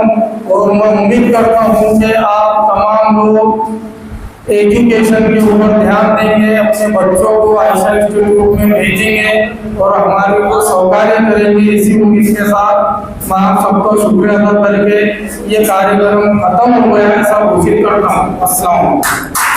और मैं उम्मीद करता हूँ कि आप तमाम लोग एजुकेशन के ऊपर ध्यान देंगे, अपने बच्चों को आयशा इंस्टीट्यूट में भेजेंगे और हमारे को सहकार्य करेंगे। इसी उम्मीद के साथ मैं आप सबको शुक्रिया अदा करके ये कार्यक्रम खत्म हो गया ऐसा घोषित करता हूँ। अस्सलाम वालेकुम।